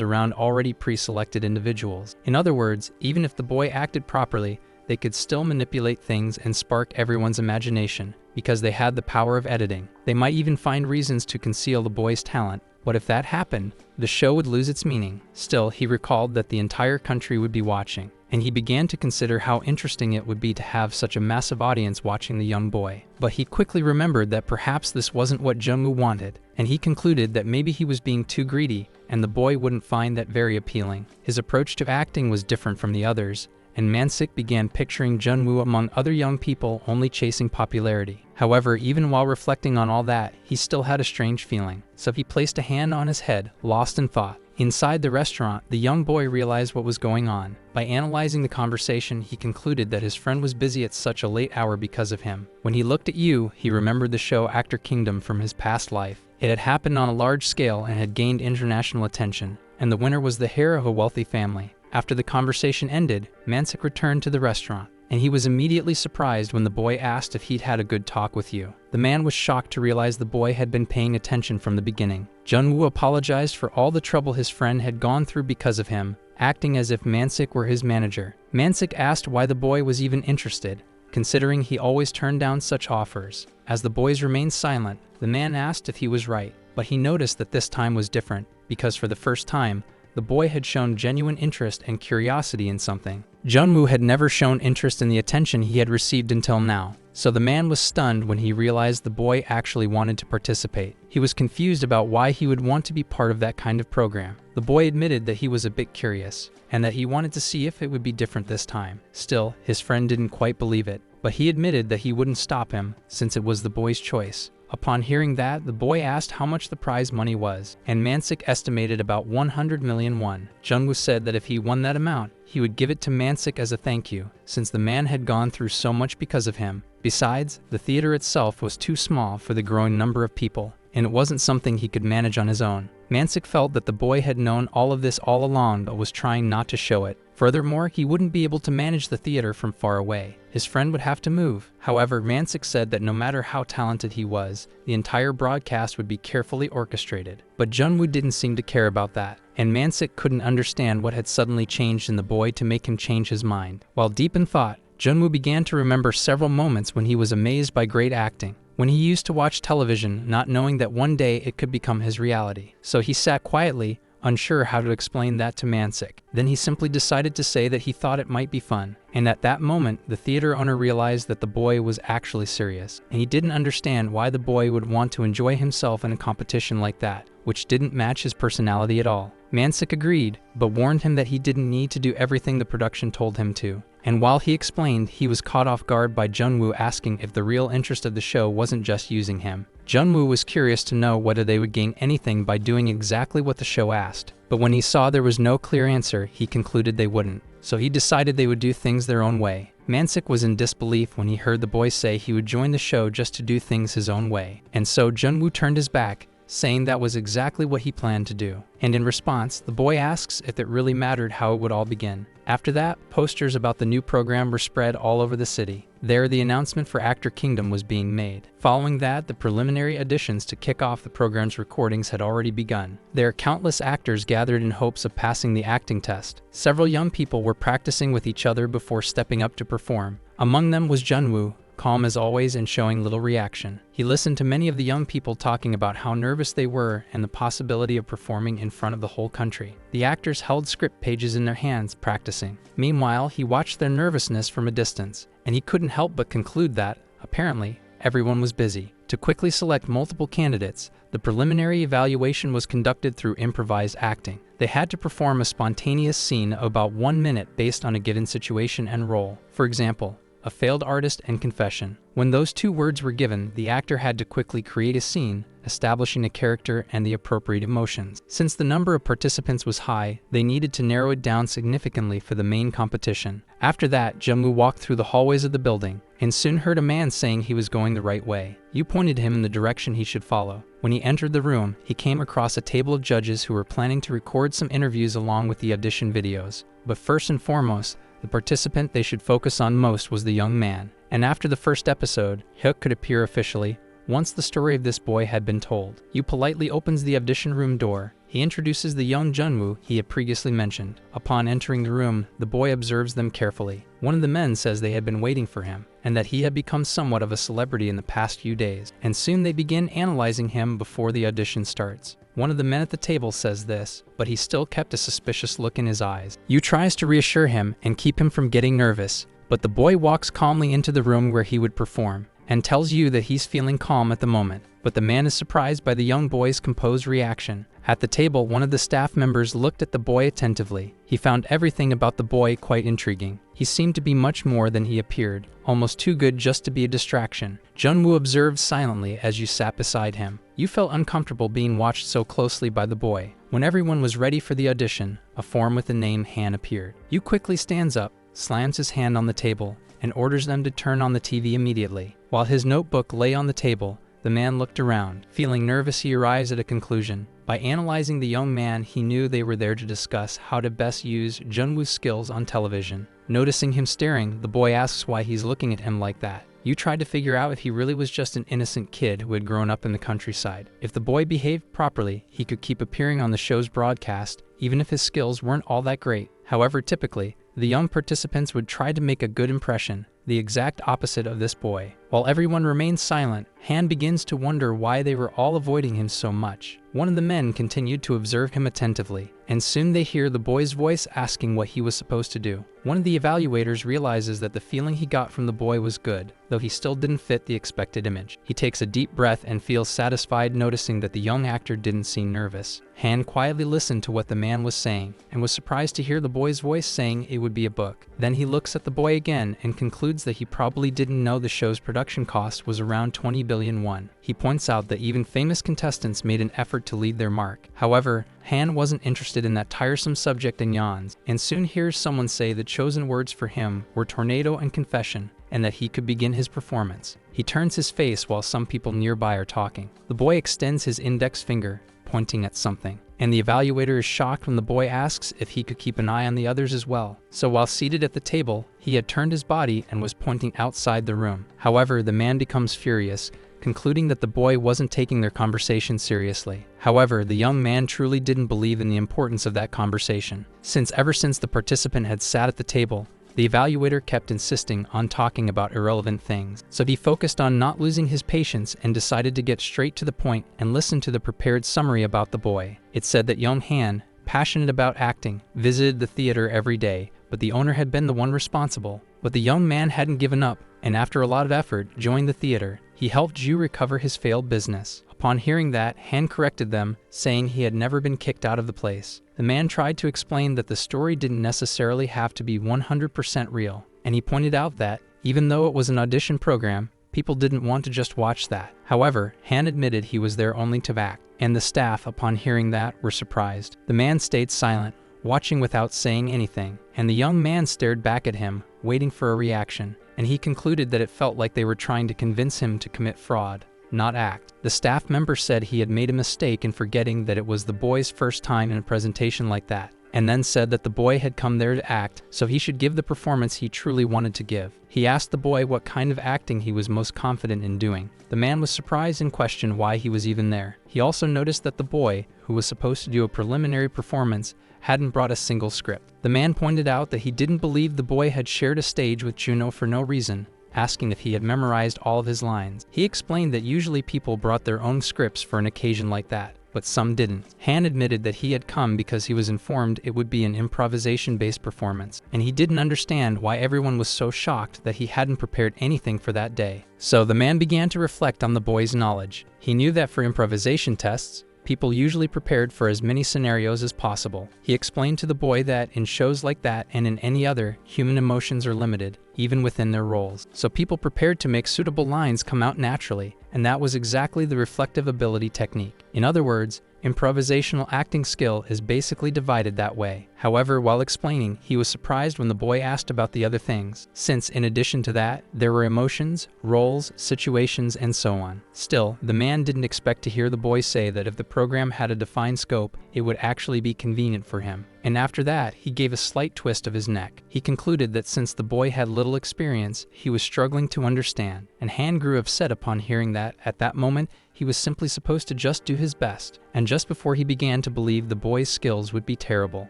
around already pre-selected individuals. In other words, even if the boy acted properly, they could still manipulate things and spark everyone's imagination, because they had the power of editing. They might even find reasons to conceal the boy's talent. What if that happened? The show would lose its meaning. Still, he recalled that the entire country would be watching, and he began to consider how interesting it would be to have such a massive audience watching the young boy. But he quickly remembered that perhaps this wasn't what Junwoo wanted, and he concluded that maybe he was being too greedy, and the boy wouldn't find that very appealing. His approach to acting was different from the others, and Mansik began picturing Junwoo among other young people only chasing popularity. However, even while reflecting on all that, he still had a strange feeling. So he placed a hand on his head, lost in thought. Inside the restaurant, the young boy realized what was going on. By analyzing the conversation, he concluded that his friend was busy at such a late hour because of him. When he looked at Yu, he remembered the show Actor Kingdom from his past life. It had happened on a large scale and had gained international attention, and the winner was the heir of a wealthy family. After the conversation ended, Mansik returned to the restaurant, and he was immediately surprised when the boy asked if he'd had a good talk with Yu. The man was shocked to realize the boy had been paying attention from the beginning. Junwoo apologized for all the trouble his friend had gone through because of him, acting as if Mansik were his manager. Mansik asked why the boy was even interested, considering he always turned down such offers. As the boys remained silent, the man asked if he was right, but he noticed that this time was different, because for the first time, the boy had shown genuine interest and curiosity in something. Junwoo had never shown interest in the attention he had received until now, so the man was stunned when he realized the boy actually wanted to participate. He was confused about why he would want to be part of that kind of program. The boy admitted that he was a bit curious, and that he wanted to see if it would be different this time. Still, his friend didn't quite believe it, but he admitted that he wouldn't stop him, since it was the boy's choice. Upon hearing that, the boy asked how much the prize money was, and Mansik estimated about 100 million won. Junwoo said that if he won that amount, he would give it to Mansik as a thank you, since the man had gone through so much because of him. Besides, the theater itself was too small for the growing number of people, and it wasn't something he could manage on his own. Mansik felt that the boy had known all of this all along but was trying not to show it. Furthermore, he wouldn't be able to manage the theater from far away. His friend would have to move. However, Mansik said that no matter how talented he was, the entire broadcast would be carefully orchestrated. But Junwoo didn't seem to care about that, and Mansik couldn't understand what had suddenly changed in the boy to make him change his mind. While deep in thought, Junwoo began to remember several moments when he was amazed by great acting. When he used to watch television, not knowing that one day it could become his reality. So he sat quietly, unsure how to explain that to Mansik. Then he simply decided to say that he thought it might be fun. And at that moment, the theater owner realized that the boy was actually serious, and he didn't understand why the boy would want to enjoy himself in a competition like that, which didn't match his personality at all. Mansik agreed, but warned him that he didn't need to do everything the production told him to. And while he explained, he was caught off guard by Junwoo asking if the real interest of the show wasn't just using him. Junwoo was curious to know whether they would gain anything by doing exactly what the show asked. But when he saw there was no clear answer, he concluded they wouldn't. So he decided they would do things their own way. Mansik was in disbelief when he heard the boy say he would join the show just to do things his own way. And so Junwoo turned his back, saying that was exactly what he planned to do. And in response, the boy asks if it really mattered how it would all begin. After that, posters about the new program were spread all over the city. There, the announcement for Actor Kingdom was being made. Following that, the preliminary auditions to kick off the program's recordings had already begun. There, countless actors gathered in hopes of passing the acting test. Several young people were practicing with each other before stepping up to perform. Among them was Junwoo, calm as always and showing little reaction. He listened to many of the young people talking about how nervous they were and the possibility of performing in front of the whole country. The actors held script pages in their hands, practicing. Meanwhile, he watched their nervousness from a distance, and he couldn't help but conclude that, apparently, everyone was busy. To quickly select multiple candidates, the preliminary evaluation was conducted through improvised acting. They had to perform a spontaneous scene of about 1 minute based on a given situation and role. For example, a failed artist and confession. When those two words were given, the actor had to quickly create a scene, establishing a character and the appropriate emotions. Since the number of participants was high, they needed to narrow it down significantly for the main competition. After that, Junwoo walked through the hallways of the building and soon heard a man saying he was going the right way. You pointed him in the direction he should follow. When he entered the room, he came across a table of judges who were planning to record some interviews along with the audition videos. But first and foremost, the participant they should focus on most was the young man. And after the first episode, Hyuk could appear officially, once the story of this boy had been told. Yu politely opens the audition room door. He introduces the young Junwoo he had previously mentioned. Upon entering the room, the boy observes them carefully. One of the men says they had been waiting for him, and that he had become somewhat of a celebrity in the past few days, and soon they begin analyzing him before the audition starts. One of the men at the table says this, but he still kept a suspicious look in his eyes. Yu tries to reassure him and keep him from getting nervous, but the boy walks calmly into the room where he would perform, and tells Yu that he's feeling calm at the moment. But the man is surprised by the young boy's composed reaction. At the table, one of the staff members looked at the boy attentively. He found everything about the boy quite intriguing. He seemed to be much more than he appeared, almost too good just to be a distraction. Junwoo observed silently as Yu sat beside him. Yu felt uncomfortable being watched so closely by the boy. When everyone was ready for the audition, a form with the name Han appeared. Yu quickly stands up, slams his hand on the table, and orders them to turn on the TV immediately. While his notebook lay on the table, the man looked around. Feeling nervous, he arrives at a conclusion. By analyzing the young man, he knew they were there to discuss how to best use Junwoo's skills on television. Noticing him staring, the boy asks why he's looking at him like that. Yu tried to figure out if he really was just an innocent kid who had grown up in the countryside. If the boy behaved properly, he could keep appearing on the show's broadcast, even if his skills weren't all that great. However, typically, the young participants would try to make a good impression, the exact opposite of this boy. While everyone remains silent, Han begins to wonder why they were all avoiding him so much. One of the men continued to observe him attentively, and soon they hear the boy's voice asking what he was supposed to do. One of the evaluators realizes that the feeling he got from the boy was good, though he still didn't fit the expected image. He takes a deep breath and feels satisfied noticing that the young actor didn't seem nervous. Han quietly listened to what the man was saying, and was surprised to hear the boy's voice saying it would be a book. Then he looks at the boy again and concludes that he probably didn't know the show's production cost was around 20 billion won. He points out that even famous contestants made an effort to leave their mark. However, Han wasn't interested in that tiresome subject and yawns, and soon hears someone say the chosen words for him were tornado and confession, and that he could begin his performance. He turns his face while some people nearby are talking. The boy extends his index finger, pointing at something, and the evaluator is shocked when the boy asks if he could keep an eye on the others as well. So while seated at the table, he had turned his body and was pointing outside the room. However, the man becomes furious, concluding that the boy wasn't taking their conversation seriously. However, the young man truly didn't believe in the importance of that conversation, since ever since the participant had sat at the table, the evaluator kept insisting on talking about irrelevant things. So he focused on not losing his patience and decided to get straight to the point and listen to the prepared summary about the boy. It said that young Han, passionate about acting, visited the theater every day, but the owner had been the one responsible. But the young man hadn't given up, and after a lot of effort, joined the theater. He helped Ju recover his failed business. Upon hearing that, Han corrected them, saying he had never been kicked out of the place. The man tried to explain that the story didn't necessarily have to be 100% real, and he pointed out that, even though it was an audition program, people didn't want to just watch that. However, Han admitted he was there only to act, and the staff, upon hearing that, were surprised. The man stayed silent, watching without saying anything, and the young man stared back at him, waiting for a reaction, and he concluded that it felt like they were trying to convince him to commit fraud, not act. The staff member said he had made a mistake in forgetting that it was the boy's first time in a presentation like that, and then said that the boy had come there to act, so he should give the performance he truly wanted to give. He asked the boy what kind of acting he was most confident in doing. The man was surprised and questioned why he was even there. He also noticed that the boy, who was supposed to do a preliminary performance, hadn't brought a single script. The man pointed out that he didn't believe the boy had shared a stage with Juno for no reason, asking if he had memorized all of his lines. He explained that usually people brought their own scripts for an occasion like that, but some didn't. Han admitted that he had come because he was informed it would be an improvisation-based performance, and he didn't understand why everyone was so shocked that he hadn't prepared anything for that day. So the man began to reflect on the boy's knowledge. He knew that for improvisation tests, people usually prepared for as many scenarios as possible. He explained to the boy that in shows like that and in any other, human emotions are limited, even within their roles. So people prepared to make suitable lines come out naturally, and that was exactly the reflective ability technique. In other words, improvisational acting skill is basically divided that way. However, while explaining, he was surprised when the boy asked about the other things, since in addition to that, there were emotions, roles, situations, and so on. Still, the man didn't expect to hear the boy say that if the program had a defined scope, it would actually be convenient for him. And after that, he gave a slight twist of his neck. He concluded that since the boy had little experience, he was struggling to understand, and Han grew upset upon hearing that, at that moment, he was simply supposed to just do his best. And just before he began to believe the boy's skills would be terrible,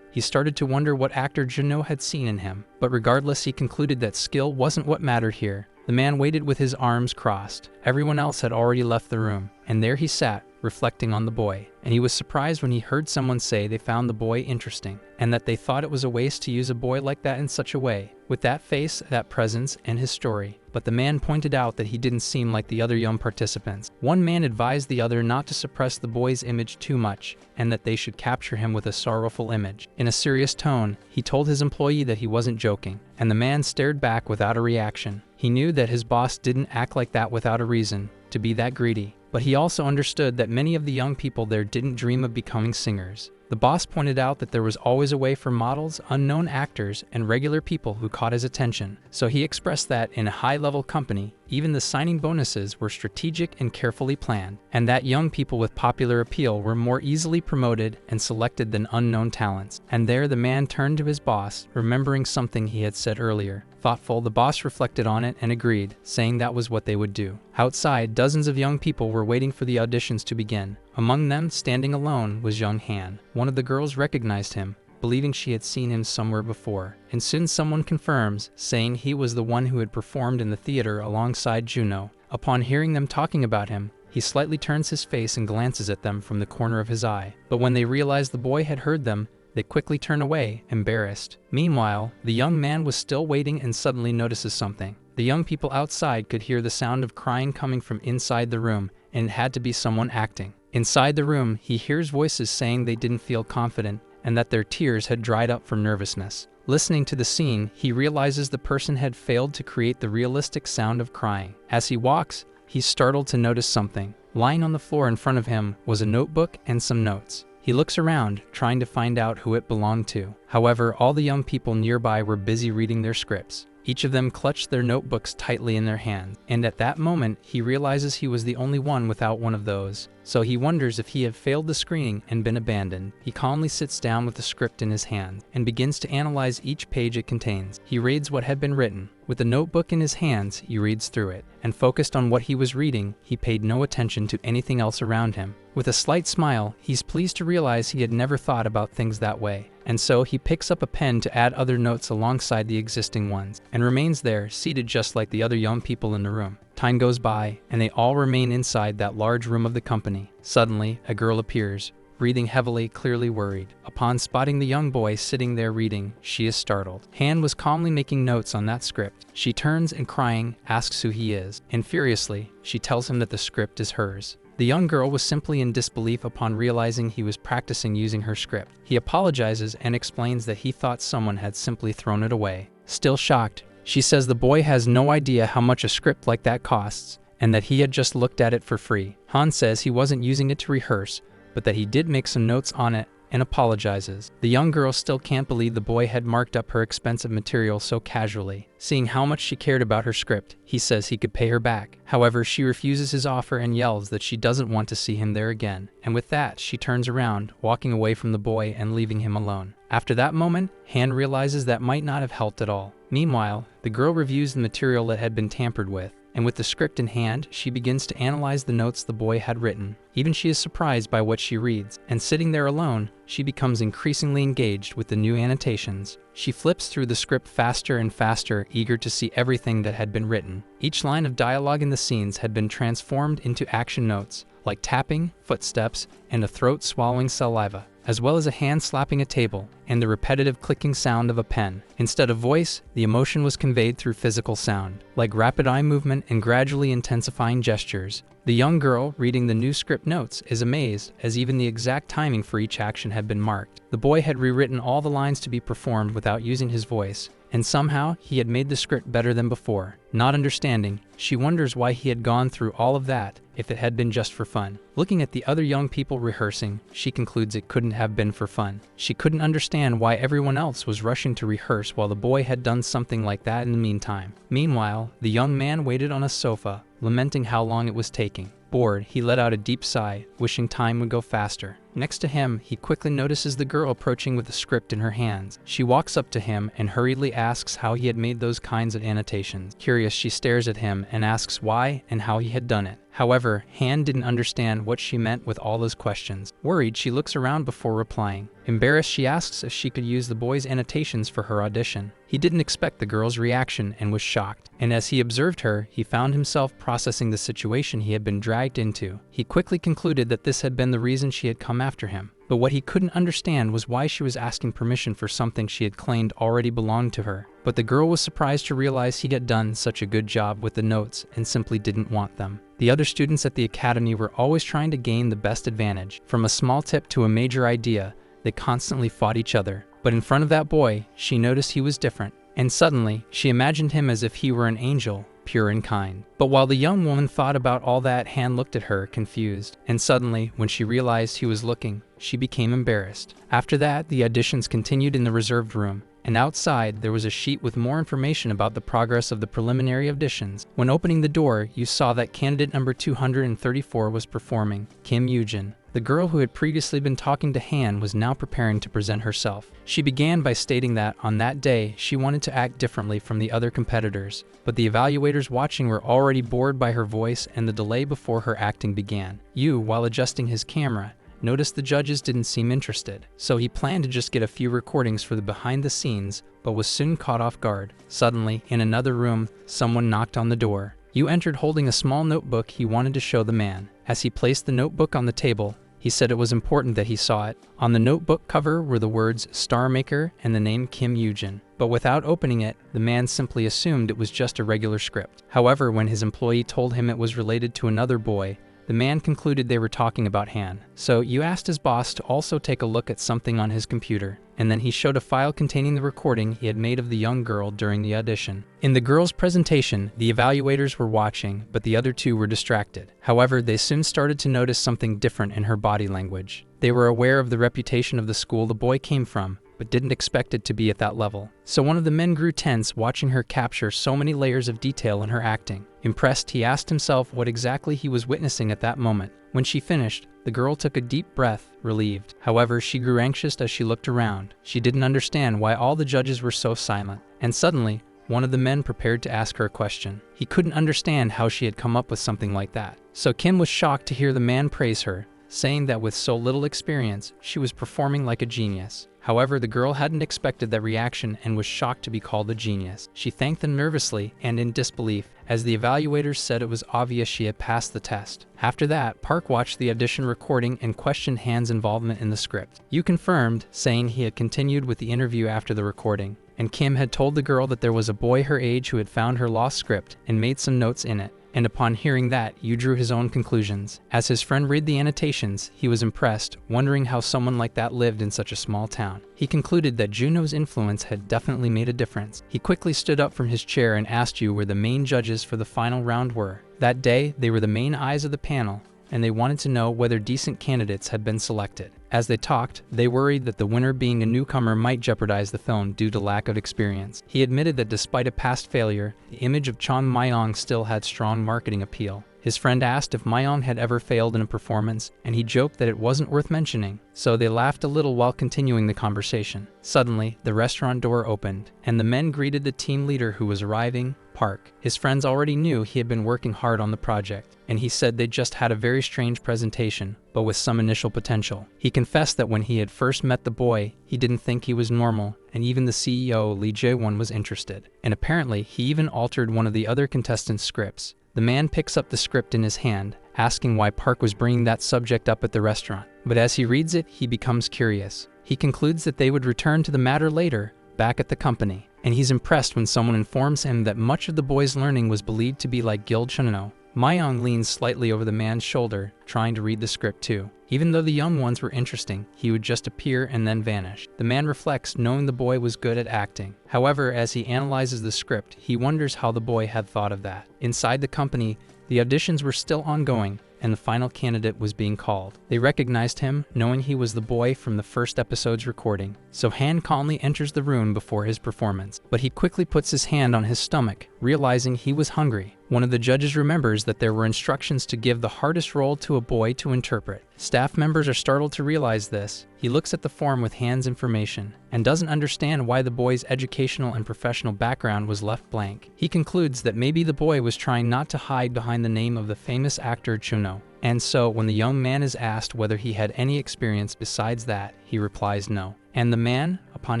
he started to wonder what actor Juno had seen in him. But regardless, he concluded that skill wasn't what mattered here. The man waited with his arms crossed. Everyone else had already left the room, and there he sat, reflecting on the boy. And he was surprised when he heard someone say they found the boy interesting, and that they thought it was a waste to use a boy like that in such a way, with that face, that presence, and his story. But the man pointed out that he didn't seem like the other young participants. One man advised the other not to suppress the boy's image too much, and that they should capture him with a sorrowful image. In a serious tone, he told his employee that he wasn't joking, and the man stared back without a reaction. He knew that his boss didn't act like that without a reason, to be that greedy. But he also understood that many of the young people there didn't dream of becoming singers. The boss pointed out that there was always a way for models, unknown actors, and regular people who caught his attention. So he expressed that in a high-level company, even the signing bonuses were strategic and carefully planned, and that young people with popular appeal were more easily promoted and selected than unknown talents. And there the man turned to his boss, remembering something he had said earlier. Thoughtful, the boss reflected on it and agreed, saying that was what they would do. Outside, dozens of young people were waiting for the auditions to begin. Among them, standing alone, was young Han. One of the girls recognized him, believing she had seen him somewhere before. And soon someone confirms, saying he was the one who had performed in the theater alongside Juno. Upon hearing them talking about him, he slightly turns his face and glances at them from the corner of his eye. But when they realized the boy had heard them, they quickly turn away, embarrassed. Meanwhile, the young man was still waiting and suddenly notices something. The young people outside could hear the sound of crying coming from inside the room, and it had to be someone acting. Inside the room, he hears voices saying they didn't feel confident, and that their tears had dried up from nervousness. Listening to the scene, he realizes the person had failed to create the realistic sound of crying. As he walks, he's startled to notice something. Lying on the floor in front of him was a notebook and some notes. He looks around, trying to find out who it belonged to. However, all the young people nearby were busy reading their scripts. Each of them clutched their notebooks tightly in their hands, and at that moment, he realizes he was the only one without one of those. So he wonders if he had failed the screening and been abandoned. He calmly sits down with the script in his hand and begins to analyze each page it contains. He reads what had been written. With the notebook in his hands, he reads through it, and focused on what he was reading, he paid no attention to anything else around him. With a slight smile, he's pleased to realize he had never thought about things that way. And so he picks up a pen to add other notes alongside the existing ones, and remains there, seated just like the other young people in the room. Time goes by, and they all remain inside that large room of the company. Suddenly, a girl appears, breathing heavily, clearly worried. Upon spotting the young boy sitting there reading, she is startled. Han was calmly making notes on that script. She turns and, crying, asks who he is, and furiously, she tells him that the script is hers. The young girl was simply in disbelief upon realizing he was practicing using her script. He apologizes and explains that he thought someone had simply thrown it away. Still shocked, she says the boy has no idea how much a script like that costs, and that he had just looked at it for free. Han says he wasn't using it to rehearse, but that he did make some notes on it, and apologizes. The young girl still can't believe the boy had marked up her expensive material so casually. Seeing how much she cared about her script, he says he could pay her back. However, she refuses his offer and yells that she doesn't want to see him there again. And with that, she turns around, walking away from the boy and leaving him alone. After that moment, Han realizes that might not have helped at all. Meanwhile, the girl reviews the material that had been tampered with, and with the script in hand, she begins to analyze the notes the boy had written. Even she is surprised by what she reads, and sitting there alone, she becomes increasingly engaged with the new annotations. She flips through the script faster and faster, eager to see everything that had been written. Each line of dialogue in the scenes had been transformed into action notes, like tapping, footsteps, and a throat swallowing saliva, as well as a hand slapping a table, and the repetitive clicking sound of a pen. Instead of voice, the emotion was conveyed through physical sound, like rapid eye movement and gradually intensifying gestures. The young girl, reading the new script notes, is amazed, as even the exact timing for each action had been marked. The boy had rewritten all the lines to be performed without using his voice, and somehow he had made the script better than before. Not understanding, she wonders why he had gone through all of that if it had been just for fun. Looking at the other young people rehearsing, she concludes it couldn't have been for fun. She couldn't understand why everyone else was rushing to rehearse while the boy had done something like that in the meantime. Meanwhile, the young man waited on a sofa, lamenting how long it was taking. Bored, he let out a deep sigh, wishing time would go faster. Next to him, he quickly notices the girl approaching with the script in her hands. She walks up to him and hurriedly asks how he had made those kinds of annotations. Curious, she stares at him and asks why and how he had done it. However, Han didn't understand what she meant with all those questions. Worried, she looks around before replying. Embarrassed, she asks if she could use the boy's annotations for her audition. He didn't expect the girl's reaction and was shocked. And as he observed her, he found himself processing the situation he had been dragged into. He quickly concluded that this had been the reason she had come after him. But what he couldn't understand was why she was asking permission for something she had claimed already belonged to her. But the girl was surprised to realize he had done such a good job with the notes and simply didn't want them. The other students at the academy were always trying to gain the best advantage. From a small tip to a major idea, they constantly fought each other. But in front of that boy, she noticed he was different. And suddenly, she imagined him as if he were an angel, pure and kind. But while the young woman thought about all that, Han looked at her, confused. And suddenly, when she realized he was looking, she became embarrassed. After that, the auditions continued in the reserved room. And outside, there was a sheet with more information about the progress of the preliminary auditions. When opening the door, you saw that candidate number 234 was performing, Kim Yoo-jin. The girl who had previously been talking to Han was now preparing to present herself. She began by stating that, on that day, she wanted to act differently from the other competitors, but the evaluators watching were already bored by her voice and the delay before her acting began. Yu, while adjusting his camera, noticed the judges didn't seem interested, so he planned to just get a few recordings for the behind the scenes, but was soon caught off guard. Suddenly, in another room, someone knocked on the door. Yu entered holding a small notebook he wanted to show the man. As he placed the notebook on the table, he said it was important that he saw it. On the notebook cover were the words Star Maker and the name Kim Yoo-jin. But without opening it, the man simply assumed it was just a regular script. However, when his employee told him it was related to another boy, the man concluded they were talking about Han. So Yu asked his boss to also take a look at something on his computer, and then he showed a file containing the recording he had made of the young girl during the audition. In the girl's presentation, the evaluators were watching, but the other two were distracted. However, they soon started to notice something different in her body language. They were aware of the reputation of the school the boy came from, but didn't expect it to be at that level. So one of the men grew tense watching her capture so many layers of detail in her acting. Impressed, he asked himself what exactly he was witnessing at that moment. When she finished, the girl took a deep breath, relieved. However, she grew anxious as she looked around. She didn't understand why all the judges were so silent. And suddenly, one of the men prepared to ask her a question. He couldn't understand how she had come up with something like that. So Kim was shocked to hear the man praise her, saying that with so little experience, she was performing like a genius. However, the girl hadn't expected that reaction and was shocked to be called a genius. She thanked them nervously and in disbelief, as the evaluators said it was obvious she had passed the test. After that, Park watched the audition recording and questioned Han's involvement in the script. Yu confirmed, saying he had continued with the interview after the recording, and Kim had told the girl that there was a boy her age who had found her lost script and made some notes in it. And upon hearing that, Yu drew his own conclusions. As his friend read the annotations, he was impressed, wondering how someone like that lived in such a small town. He concluded that Juno's influence had definitely made a difference. He quickly stood up from his chair and asked Yu where the main judges for the final round were. That day, they were the main eyes of the panel, and they wanted to know whether decent candidates had been selected. As they talked, they worried that the winner being a newcomer might jeopardize the film due to lack of experience. He admitted that despite a past failure, the image of Chon Myong still had strong marketing appeal. His friend asked if Myong had ever failed in a performance, and he joked that it wasn't worth mentioning, so they laughed a little while continuing the conversation. Suddenly, the restaurant door opened, and the men greeted the team leader who was arriving, Park. His friends already knew he had been working hard on the project, and he said they just had a very strange presentation, but with some initial potential. He confessed that when he had first met the boy, he didn't think he was normal, and even the CEO, Lee Jae-won, was interested. And apparently, he even altered one of the other contestants' scripts. The man picks up the script in his hand, asking why Park was bringing that subject up at the restaurant. But as he reads it, he becomes curious. He concludes that they would return to the matter later, back at the company. And he's impressed when someone informs him that much of the boy's learning was believed to be like Guild Shounen. Myong leans slightly over the man's shoulder, trying to read the script too. Even though the young ones were interesting, he would just appear and then vanish. The man reflects, knowing the boy was good at acting. However, as he analyzes the script, he wonders how the boy had thought of that. Inside the company, the auditions were still ongoing, and the final candidate was being called. They recognized him, knowing he was the boy from the first episode's recording. So Han calmly enters the room before his performance, but he quickly puts his hand on his stomach, realizing he was hungry. One of the judges remembers that there were instructions to give the hardest role to a boy to interpret. Staff members are startled to realize this. He looks at the form with Han's information, and doesn't understand why the boy's educational and professional background was left blank. He concludes that maybe the boy was trying not to hide behind the name of the famous actor Chuno. And so, when the young man is asked whether he had any experience besides that, he replies no. And the man, upon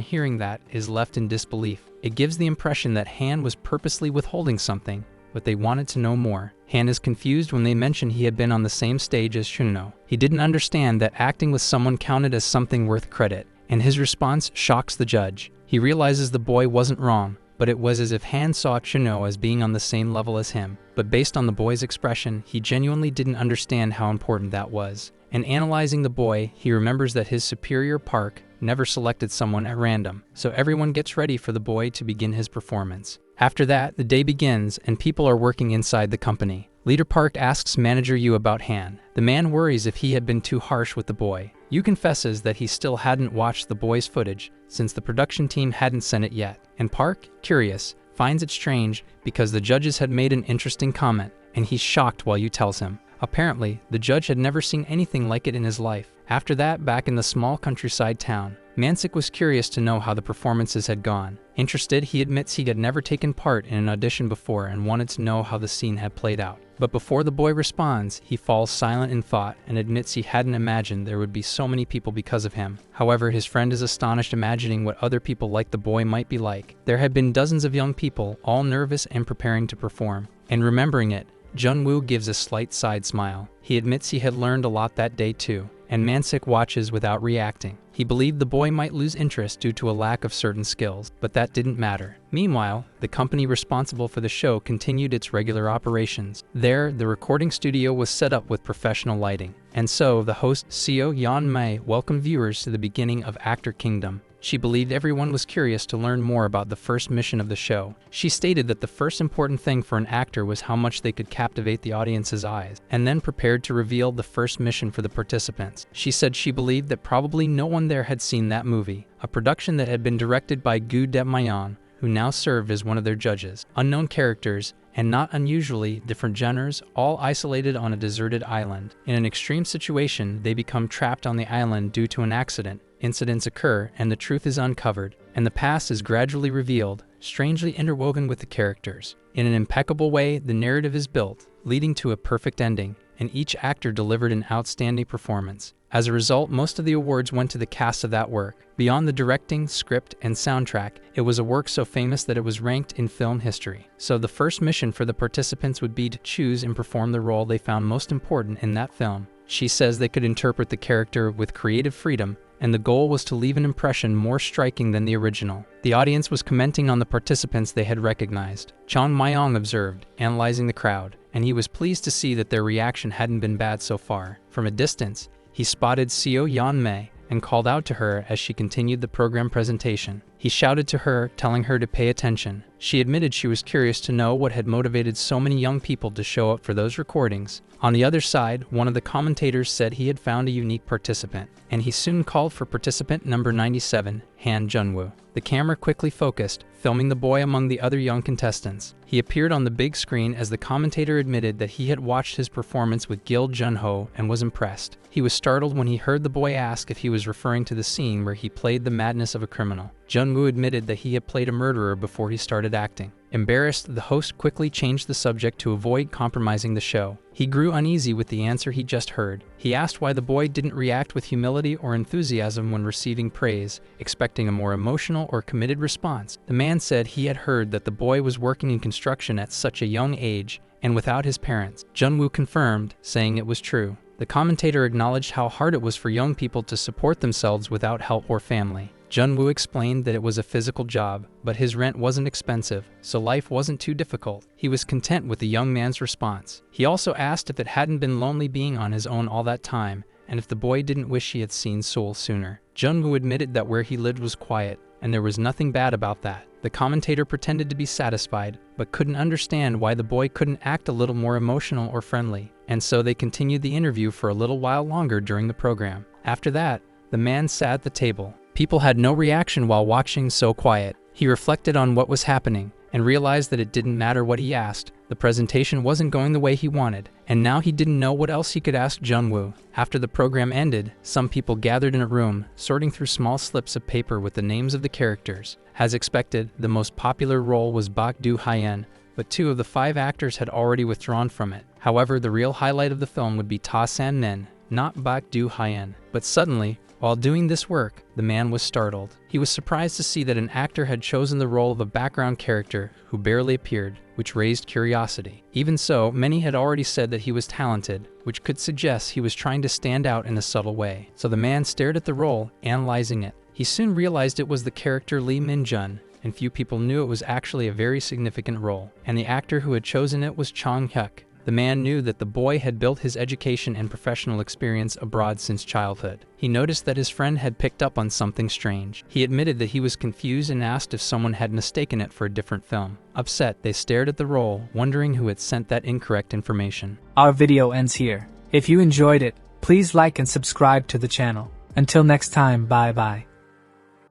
hearing that, is left in disbelief. It gives the impression that Han was purposely withholding something, but they wanted to know more. Han is confused when they mention he had been on the same stage as Chuno. He didn't understand that acting with someone counted as something worth credit, and his response shocks the judge. He realizes the boy wasn't wrong, but it was as if Han saw Chuno as being on the same level as him. But based on the boy's expression, he genuinely didn't understand how important that was. And analyzing the boy, he remembers that his superior Park never selected someone at random, so everyone gets ready for the boy to begin his performance. After that, the day begins, and people are working inside the company. Leader Park asks Manager Yu about Han. The man worries if he had been too harsh with the boy. Yu confesses that he still hadn't watched the boy's footage, since the production team hadn't sent it yet. And Park, curious, finds it strange because the judges had made an interesting comment, and he's shocked while Yu tells him. Apparently, the judge had never seen anything like it in his life. After that, back in the small countryside town, Mansik was curious to know how the performances had gone. Interested, he admits he had never taken part in an audition before and wanted to know how the scene had played out. But before the boy responds, he falls silent in thought and admits he hadn't imagined there would be so many people because of him. However, his friend is astonished, imagining what other people like the boy might be like. There had been dozens of young people, all nervous and preparing to perform. And remembering it, Jun-woo gives a slight side smile. He admits he had learned a lot that day too, and Mansik watches without reacting. He believed the boy might lose interest due to a lack of certain skills, but that didn't matter. Meanwhile, the company responsible for the show continued its regular operations. There, the recording studio was set up with professional lighting. And so, the host Seo Yeon-mei welcomed viewers to the beginning of Actor Kingdom. She believed everyone was curious to learn more about the first mission of the show. She stated that the first important thing for an actor was how much they could captivate the audience's eyes, and then prepared to reveal the first mission for the participants. She said she believed that probably no one there had seen that movie, a production that had been directed by Gu Dep-mayon, who now served as one of their judges. Unknown characters, and not unusually different genres, all isolated on a deserted island. In an extreme situation, they become trapped on the island due to an accident. Incidents occur, and the truth is uncovered, and the past is gradually revealed, strangely interwoven with the characters. In an impeccable way, the narrative is built, leading to a perfect ending, and each actor delivered an outstanding performance. As a result, most of the awards went to the cast of that work. Beyond the directing, script, and soundtrack, it was a work so famous that it was ranked in film history. So the first mission for the participants would be to choose and perform the role they found most important in that film. She says they could interpret the character with creative freedom, and the goal was to leave an impression more striking than the original. The audience was commenting on the participants they had recognized. Chon Myong observed, analyzing the crowd, and he was pleased to see that their reaction hadn't been bad so far. From a distance, he spotted Seo Yeon-mei and called out to her as she continued the program presentation. He shouted to her, telling her to pay attention. She admitted she was curious to know what had motivated so many young people to show up for those recordings. On the other side, one of the commentators said he had found a unique participant, and he soon called for participant number 97, Han Junwoo. The camera quickly focused, filming the boy among the other young contestants. He appeared on the big screen as the commentator admitted that he had watched his performance with Gil Junho and was impressed. He was startled when he heard the boy ask if he was referring to the scene where he played the madness of a criminal. Junwoo admitted that he had played a murderer before he started acting. Embarrassed, the host quickly changed the subject to avoid compromising the show. He grew uneasy with the answer he just heard. He asked why the boy didn't react with humility or enthusiasm when receiving praise, expecting a more emotional or committed response. The man said he had heard that the boy was working in construction at such a young age and without his parents. Junwoo confirmed, saying it was true. The commentator acknowledged how hard it was for young people to support themselves without help or family. Junwoo explained that it was a physical job, but his rent wasn't expensive, so life wasn't too difficult. He was content with the young man's response. He also asked if it hadn't been lonely being on his own all that time, and if the boy didn't wish he had seen Seoul sooner. Junwoo admitted that where he lived was quiet, and there was nothing bad about that. The commentator pretended to be satisfied, but couldn't understand why the boy couldn't act a little more emotional or friendly, and so they continued the interview for a little while longer during the program. After that, the man sat at the table. People had no reaction while watching, so quiet. He reflected on what was happening and realized that it didn't matter what he asked. The presentation wasn't going the way he wanted, and now he didn't know what else he could ask Junwoo. After the program ended, some people gathered in a room, sorting through small slips of paper with the names of the characters. As expected, the most popular role was Bak Do-hyeon, but 2 of the 5 actors had already withdrawn from it. However, the real highlight of the film would be Ta San-nen, not Bak Do-hyeon. But suddenly, while doing this work, the man was startled. He was surprised to see that an actor had chosen the role of a background character who barely appeared, which raised curiosity. Even so, many had already said that he was talented, which could suggest he was trying to stand out in a subtle way. So the man stared at the role, analyzing it. He soon realized it was the character Lee Min-jun, and few people knew it was actually a very significant role. And the actor who had chosen it was Chong Hyuk. The man knew that the boy had built his education and professional experience abroad since childhood. He noticed that his friend had picked up on something strange. He admitted that he was confused and asked if someone had mistaken it for a different film. Upset, they stared at the roll, wondering who had sent that incorrect information. Our video ends here. If you enjoyed it, please like and subscribe to the channel. Until next time, bye bye.